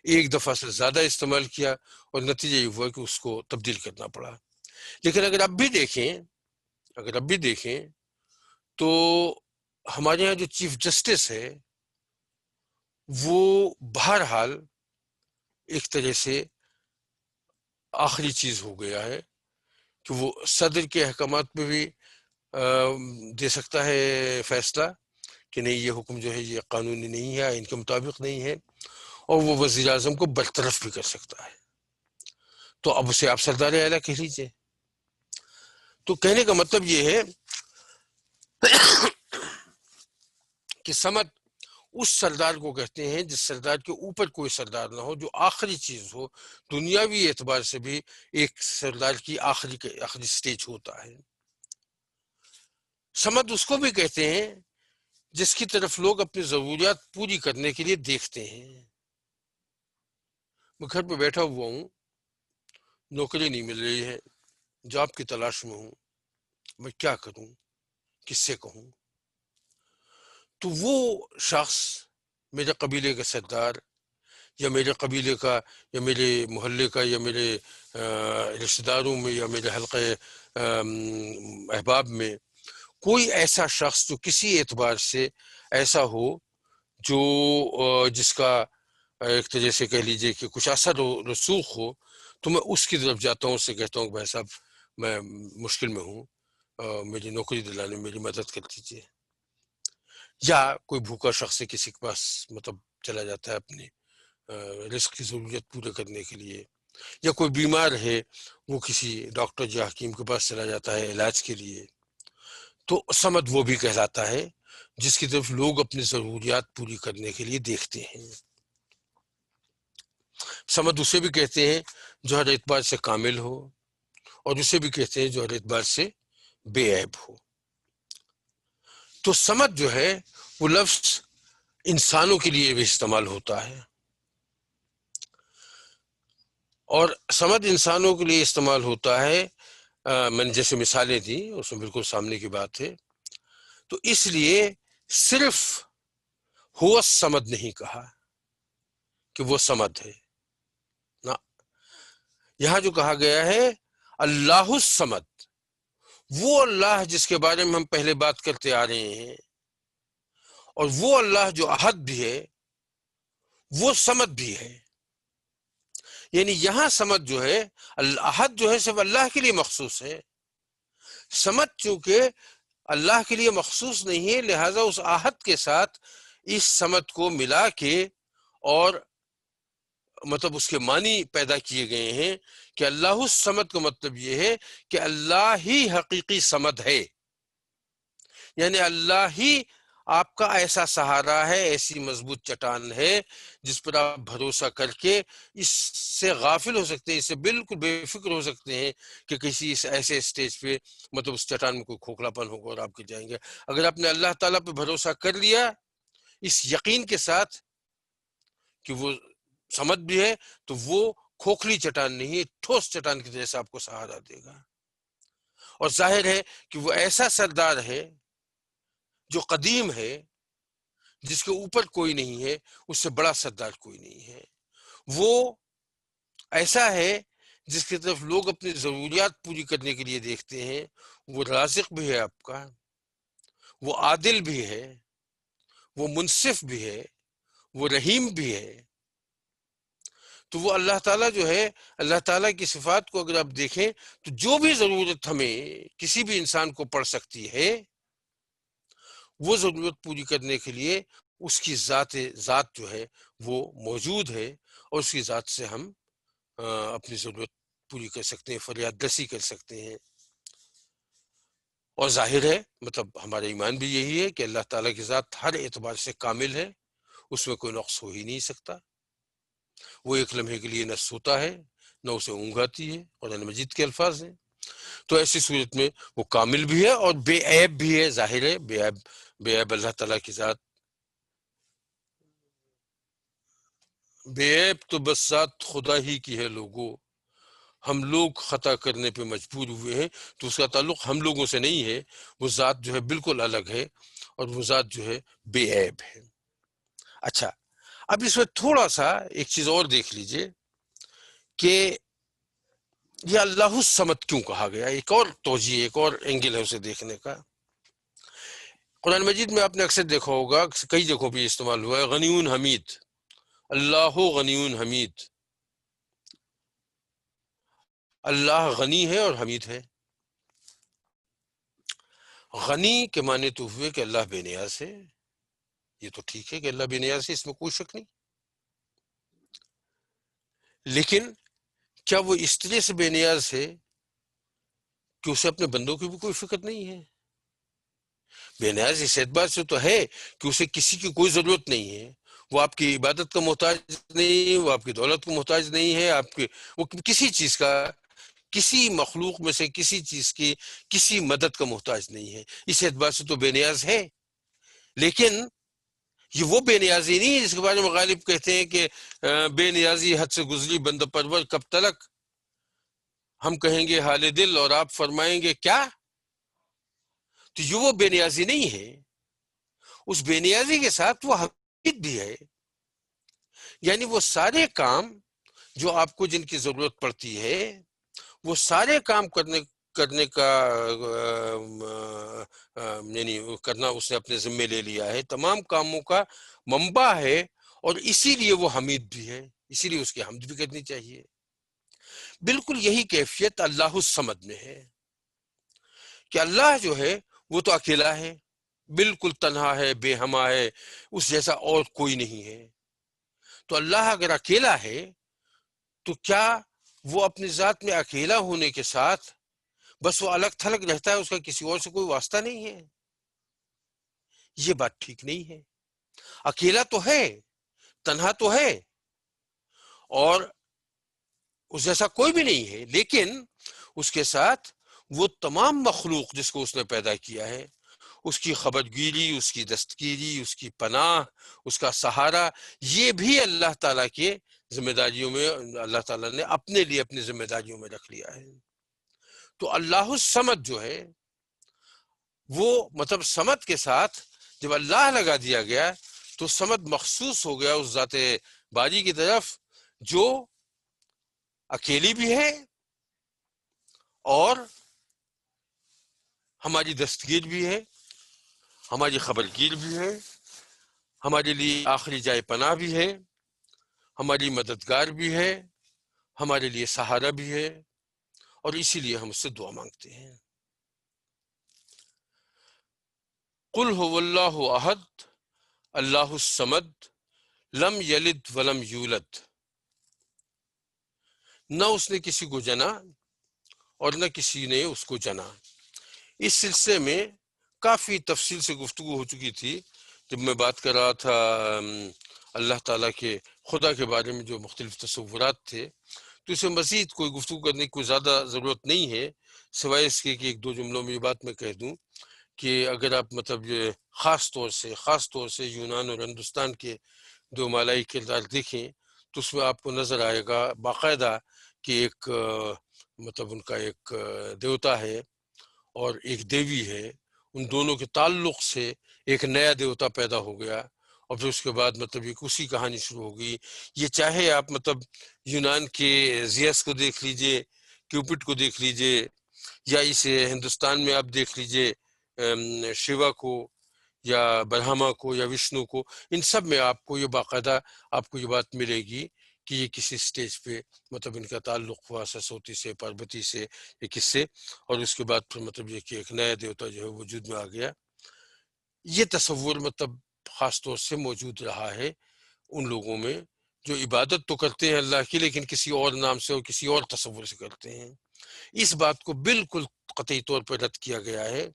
ایک دفعہ سے زیادہ استعمال کیا، اور نتیجہ یہ ہوا کہ اس کو تبدیل کرنا پڑا۔ لیکن اگر اب بھی دیکھیں تو ہمارے یہاں جو چیف جسٹس ہے وہ بہرحال ایک طرح سے آخری چیز ہو گیا ہے کہ وہ صدر کے احکامات پہ بھی دے سکتا ہے فیصلہ کہ نہیں یہ حکم جو ہے یہ قانونی نہیں ہے، ان کے مطابق نہیں ہے، اور وہ وزیر اعظم کو برطرف بھی کر سکتا ہے۔ تو اب اسے آپ سردار اعلیٰ کہہ لیجیے۔ تو کہنے کا مطلب یہ ہے کہ صمد اس سردار کو کہتے ہیں جس سردار کے اوپر کوئی سردار نہ ہو، جو آخری چیز ہو، دنیاوی اعتبار سے بھی ایک سردار کی آخری سٹیج ہوتا ہے۔ صمد اس کو بھی کہتے ہیں جس کی طرف لوگ اپنی ضروریات پوری کرنے کے لیے دیکھتے ہیں۔ میں گھر پہ بیٹھا ہوا ہوں، نوکری نہیں مل رہی ہے، جاب کی تلاش میں ہوں، میں کیا کروں، کس سے کہوں؟ تو وہ شخص، میرے قبیلے کا سردار یا میرے قبیلے کا یا میرے محلے کا یا میرے رشتہ داروں میں یا میرے حلقہ احباب میں کوئی ایسا شخص جو کسی اعتبار سے ایسا ہو، جو جس کا ایک طرح سے کہہ لیجئے کہ کچھ اثر و رسوخ ہو، تو میں اس کی طرف جاتا ہوں، اس سے کہتا ہوں کہ بھائی صاحب میں مشکل میں ہوں، میری نوکری دلانے میں میری مدد کر دیجیے۔ یا کوئی بھوکا شخص کسی کے پاس مطلب چلا جاتا ہے اپنی رزق کی ضرورت پورے کرنے کے لیے، یا کوئی بیمار ہے وہ کسی ڈاکٹر یا حکیم کے پاس چلا جاتا ہے علاج کے لیے، تو صمد وہ بھی کہلاتا ہے جس کی طرف لوگ اپنی ضروریات پوری کرنے کے لیے دیکھتے ہیں۔ سمد اسے بھی کہتے ہیں جو ہر اعتبار سے کامل ہو، اور اسے بھی کہتے ہیں جو ہر اعتبار سے بے عیب ہو۔ تو سمد جو ہے وہ لفظ انسانوں کے لیے بھی استعمال ہوتا ہے، اور سمد انسانوں کے لیے استعمال ہوتا ہے، میں نے جیسے مثالیں دی اس میں بالکل سامنے کی بات ہے، تو اس لیے صرف ہوا سمد نہیں کہا کہ وہ سمد ہے، نہ، یہاں جو کہا گیا ہے اللہ الصمد، وہ اللہ جس کے بارے میں ہم پہلے بات کرتے آ رہے ہیں، اور وہ اللہ جو احد بھی ہے وہ سمد بھی ہے۔ یعنی یہاں سمد جو ہے، احد جو ہے صرف اللہ کے لیے مخصوص ہے، سمد چونکہ اللہ کے لیے مخصوص نہیں ہے، لہذا اس احد کے ساتھ اس سمد کو ملا کے اور مطلب اس کے معنی پیدا کیے گئے ہیں کہ اللہ الصمد کا مطلب یہ ہے کہ اللہ ہی حقیقی سمد ہے، یعنی اللہ ہی آپ کا ایسا سہارا ہے، ایسی مضبوط چٹان ہے جس پر آپ بھروسہ کر کے اس سے غافل ہو سکتے ہیں، اس سے بالکل بے فکر ہو سکتے ہیں کہ کسی اس ایسے اسٹیج پہ مطلب اس چٹان میں کوئی کھوکھلا پن ہوگا اور آپ گر جائیں گے۔ اگر آپ نے اللہ تعالیٰ پہ بھروسہ کر لیا اس یقین کے ساتھ کہ وہ سمجھ بھی ہے، تو وہ کھوکھلی چٹان نہیں ہے، ٹھوس چٹان کی طرح سے آپ کو سہارا دے گا۔ اور ظاہر ہے کہ وہ ایسا سردار ہے جو قدیم ہے، جس کے اوپر کوئی نہیں ہے، اس سے بڑا سردار کوئی نہیں ہے، وہ ایسا ہے جس کی طرف لوگ اپنی ضروریات پوری کرنے کے لیے دیکھتے ہیں، وہ رازق بھی ہے آپ کا، وہ عادل بھی ہے، وہ منصف بھی ہے، وہ رحیم بھی ہے۔ تو وہ اللہ تعالیٰ جو ہے، اللہ تعالیٰ کی صفات کو اگر آپ دیکھیں تو جو بھی ضرورت ہمیں کسی بھی انسان کو پڑ سکتی ہے، وہ ضرورت پوری کرنے کے لیے اس کی ذات جو ہے وہ موجود ہے، اور اس کی ذات سے ہم اپنی ضرورت پوری کر سکتے ہیں، فریاد رسی کر سکتے ہیں۔ اور ظاہر ہے مطلب ہمارا ایمان بھی یہی ہے کہ اللہ تعالیٰ کی ذات ہر اعتبار سے کامل ہے، اس میں کوئی نقص ہو ہی نہیں سکتا۔ وہ ایک لمحے کے لیے نہ سوتا ہے نہ اسے اونگ آتی ہے، قرآن مجید کے الفاظ ہیں۔ تو ایسی صورت میں وہ کامل بھی ہے اور بے عیب بھی ہے، ظاہر ہے بے عیب اللہ تعالیٰ کی ذات، بے عیب تو بس ذات خدا ہی کی ہے لوگوں، ہم لوگ خطا کرنے پہ مجبور ہوئے ہیں، تو اس کا تعلق ہم لوگوں سے نہیں ہے، وہ ذات جو ہے بالکل الگ ہے، اور وہ ذات جو ہے بے عیب ہے۔ اچھا، اب اس میں تھوڑا سا ایک چیز اور دیکھ لیجئے کہ یہ اللہ الصمد کیوں کہا گیا، ایک اور توجیہ، ایک اور اینگل ہے اسے دیکھنے کا۔ قرآن مجید میں آپ نے اکثر دیکھا ہوگا کئی جگہوں پہ استعمال ہوا ہے غنی حمید، اللہ غنی حمید، اللہ غنی ہے اور حمید ہے۔ غنی کے معنی تو ہوئے کہ اللہ بے نیاز ہے، یہ تو ٹھیک ہے کہ اللہ بے نیاز ہے، اس میں کوئی شک نہیں، لیکن کیا وہ اس طرح سے بے نیاز ہے کہ اسے اپنے بندوں کی بھی کوئی فکر نہیں ہے؟ بے نیاز اس اعتبار سے تو ہے کہ اسے کسی کی کوئی ضرورت نہیں ہے، وہ آپ کی عبادت کا محتاج نہیں، وہ آپ کی دولت کو محتاج نہیں ہے، وہ کسی چیز کا، کسی مخلوق میں سے کسی چیز کی کسی مدد کا محتاج نہیں ہے، اس اعتبار سے تو بے نیاز ہے۔ لیکن یہ وہ بے نیازی نہیں ہے جس کے بارے میں غالب کہتے ہیں کہ بے نیازی حد سے گزری بندہ پرور کب تلک، ہم کہیں گے حال دل اور آپ فرمائیں گے کیا؟ تو یہ وہ بے نیازی نہیں ہے، اس بے نیازی کے ساتھ وہ حمید بھی ہے، یعنی وہ سارے کام جو آپ کو جن کی ضرورت پڑتی ہے، وہ سارے کام کرنے کا یعنی کرنا اس نے اپنے ذمے لے لیا ہے، تمام کاموں کا منبع ہے، اور اسی لیے وہ حمید بھی ہے، اسی لیے اس کی حمد بھی کرنی چاہیے۔ بالکل یہی کیفیت اللہ الصمد میں ہے کہ اللہ جو ہے وہ تو اکیلا ہے، بالکل تنہا ہے، بے ہما ہے، اس جیسا اور کوئی نہیں ہے۔ تو اللہ اگر اکیلا ہے تو کیا وہ اپنی ذات میں اکیلا ہونے کے ساتھ بس وہ الگ تھلگ رہتا ہے، اس کا کسی اور سے کوئی واسطہ نہیں ہے؟ یہ بات ٹھیک نہیں ہے، اکیلا تو ہے، تنہا تو ہے، اور اس جیسا کوئی بھی نہیں ہے، لیکن اس کے ساتھ وہ تمام مخلوق جس کو اس نے پیدا کیا ہے، اس کی خبر گیری، اس کی دستگیری، اس کی پناہ، اس کا سہارا، یہ بھی اللہ تعالیٰ کے ذمہ داریوں میں اللہ تعالیٰ نے اپنے لیے اپنی ذمہ داریوں میں رکھ لیا ہے۔ تو اللہ الصمد جو ہے وہ مطلب صمد کے ساتھ جب اللہ لگا دیا گیا تو صمد مخصوص ہو گیا اس ذات باری کی طرف جو اکیلی بھی ہے اور ہماری دستگیر بھی ہے، ہماری خبرگیر بھی ہے، ہمارے لیے آخری جائے پناہ بھی ہے، ہماری مددگار بھی ہے، ہمارے لیے سہارا بھی ہے، اور اسی لیے ہم اس سے دعا مانگتے ہیں۔ قل هو اللہ احد اللہ الصمد لم یلد ولم یولد، نہ اس نے کسی کو جنا اور نہ کسی نے اس کو جنا۔ اس سلسلے میں کافی تفصیل سے گفتگو ہو چکی تھی جب میں بات کر رہا تھا اللہ تعالیٰ کے خدا کے بارے میں جو مختلف تصورات تھے، تو اسے مزید کوئی گفتگو کرنے کی کوئی زیادہ ضرورت نہیں ہے، سوائے اس کے کہ ایک دو جملوں میں یہ بات میں کہہ دوں کہ اگر آپ مطلب یہ خاص طور سے یونان اور ہندوستان کے دو مالائی کردار دیکھیں تو اس میں آپ کو نظر آئے گا باقاعدہ کہ ایک مطلب ان کا ایک دیوتا ہے اور ایک دیوی ہے، ان دونوں کے تعلق سے ایک نیا دیوتا پیدا ہو گیا، اور پھر اس کے بعد مطلب ایک اسی کہانی شروع ہو گئی۔ یہ چاہے آپ مطلب یونان کے زیس کو دیکھ لیجئے، کیوپٹ کو دیکھ لیجئے، یا اسے ہندوستان میں آپ دیکھ لیجئے شیوا کو یا برہما کو یا وشنو کو، ان سب میں آپ کو یہ باقاعدہ آپ کو یہ بات ملے گی کہ یہ کسی سٹیج پہ مطلب ان کا تعلق ہوا سرسوتی سے، پاروتی سے، یا کس سے، اور اس کے بعد پھر مطلب یہ کہ ایک نیا دیوتا جو ہے وجود میں آ گیا۔ یہ تصور مطلب خاص طور سے موجود رہا ہے ان لوگوں میں جو عبادت تو کرتے ہیں اللہ کی لیکن کسی اور نام سے اور کسی اور تصور سے کرتے ہیں۔ اس بات کو بالکل قطعی طور پر رد کیا گیا ہے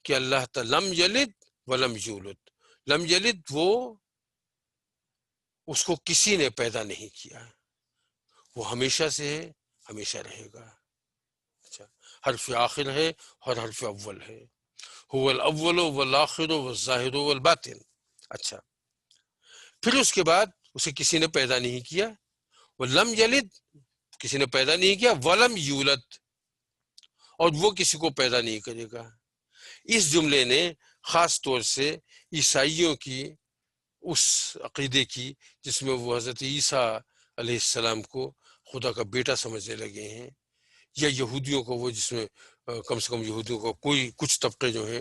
کہ اللہ تعالی لم یلد ولم یولد، لم یلد وہ اس کو کسی نے پیدا نہیں کیا، وہ ہمیشہ سے ہے، ہمیشہ رہے گا۔ اچھا، حرف آخر ہے اور حرف اول ہے، هو الاول والآخر والظاہر والباطن۔ اچھا، پھر اس کے بعد اسے کسی نے پیدا نہیں کیا، ولم یلد کسی نے پیدا نہیں کیا، ولم یولد اور وہ کسی کو پیدا نہیں کرے گا۔ اس جملے نے خاص طور سے عیسائیوں کی اس عقیدے کی جس میں وہ حضرت عیسیٰ علیہ السلام کو خدا کا بیٹا سمجھنے لگے ہیں، یا یہودیوں کو وہ جس میں کم سے کم یہودیوں کو کوئی کچھ طبقے جو ہیں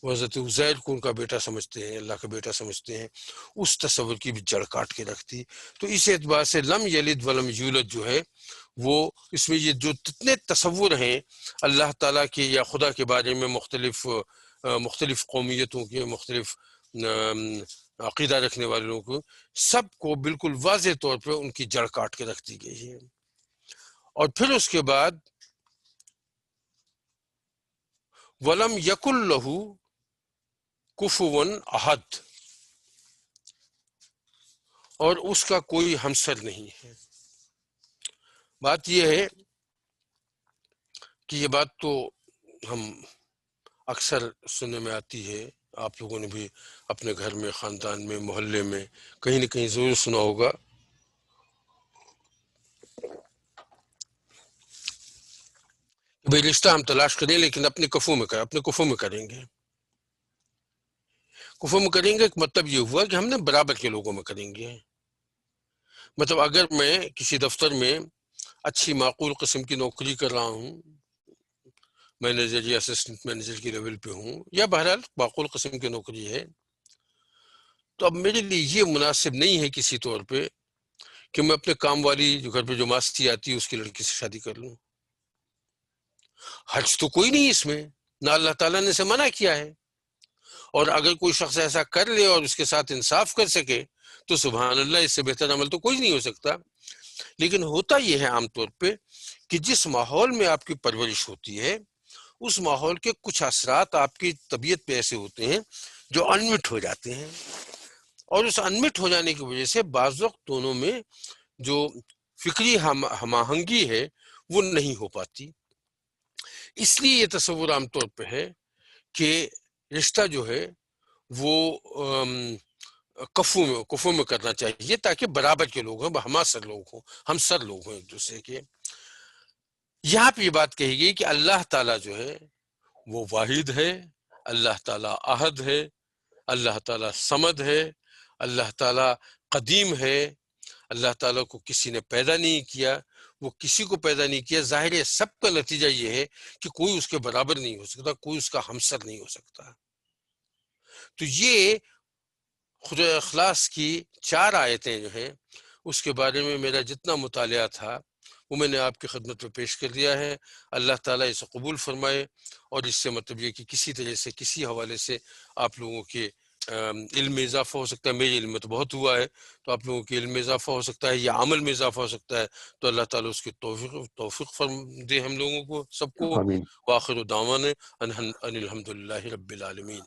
وہ حضرت عزیر کو ان کا بیٹا سمجھتے ہیں، اللہ کا بیٹا سمجھتے ہیں، اس تصور کی بھی جڑ کاٹ کے رکھتی۔ تو اس اعتبار سے لم یلد ولم یولد جو ہے وہ اس میں یہ جو جتنے تصور ہیں اللہ تعالیٰ کے یا خدا کے بارے میں مختلف قومیتوں کے، مختلف عقیدہ رکھنے والوں کو، سب کو بالکل واضح طور پہ ان کی جڑ کاٹ کے رکھ دی گئی ہے۔ اور پھر اس کے بعد وَلَمْ يَكُنْ لَهُ كُفُوًا أَحَدٌ، اور اس کا کوئی ہمسر نہیں ہے۔ بات یہ ہے کہ یہ بات تو ہم اکثر سننے میں آتی ہے، آپ لوگوں نے بھی اپنے گھر میں، خاندان میں، محلے میں کہیں نہ کہیں ضرور سنا ہوگا بھئی رشتہ ہم تلاش کریں لیکن اپنے کفو میں کریں گے۔ کفو میں کریں گے مطلب یہ ہوا کہ ہم نے برابر کے لوگوں میں کریں گے۔ مطلب اگر میں کسی دفتر میں اچھی معقول قسم کی نوکری کر رہا ہوں، مینیجر یا اسسٹنٹ مینیجر کی لیول پہ ہوں، یا بہرحال معقول قسم کی نوکری ہے، تو اب میرے لیے یہ مناسب نہیں ہے کسی طور پہ کہ میں اپنے کام والی جو گھر پہ جو ماسٹری آتی ہے اس کی لڑکی سے شادی کر لوں۔ حرج تو کوئی نہیں اس میں، نہ اللہ تعالیٰ نے اسے منع کیا ہے، اور اگر کوئی شخص ایسا کر لے اور اس کے ساتھ انصاف کر سکے تو سبحان اللہ، اس سے بہتر عمل تو کوئی نہیں ہو سکتا۔ لیکن ہوتا یہ ہے عام طور پہ کہ جس ماحول میں آپ کی پرورش ہوتی ہے اس ماحول کے کچھ اثرات آپ کی طبیعت پہ ایسے ہوتے ہیں جو انمٹ ہو جاتے ہیں، اور اس انمٹ ہو جانے کی وجہ سے بعض وقت دونوں میں جو فکری ہم آہنگی ہے وہ نہیں ہو پاتی. اس لیے یہ تصور عام طور پہ ہے کہ رشتہ جو ہے وہ کفو میں کرنا چاہیے تاکہ برابر کے لوگ ہوں، ہماسر لوگ ہوں، ہم سر لوگ ہوں ایک دوسرے کے. یہاں پہ یہ بات کہی گئی کہ اللہ تعالیٰ جو ہے وہ واحد ہے، اللہ تعالیٰ احد ہے، اللہ تعالیٰ صمد ہے، اللہ تعالیٰ قدیم ہے، اللہ تعالیٰ کو کسی نے پیدا نہیں کیا، وہ کسی کو پیدا نہیں کیا. ظاہر ہے سب کا نتیجہ یہ ہے کہ کوئی اس کے برابر نہیں ہو سکتا، کوئی اس کا ہمسر نہیں ہو سکتا. تو یہ خدا اخلاص کی 4 آیتیں جو ہیں اس کے بارے میں میرا جتنا مطالعہ تھا وہ میں نے آپ کی خدمت میں پیش کر دیا ہے. اللہ تعالیٰ اسے قبول فرمائے، اور اس سے مطلب یہ کہ کسی طرح سے کسی حوالے سے آپ لوگوں کے علم میں اضافہ ہو سکتا ہے. میرے علم میں تو بہت ہوا ہے، تو آپ لوگوں کے علم میں اضافہ ہو سکتا ہے یا عمل میں اضافہ ہو سکتا ہے. تو اللہ تعالیٰ اس کی توفیق فرم دے ہم لوگوں کو سب کو. آمین. وآخر دعوانا ان الحمد للہ رب العالمین.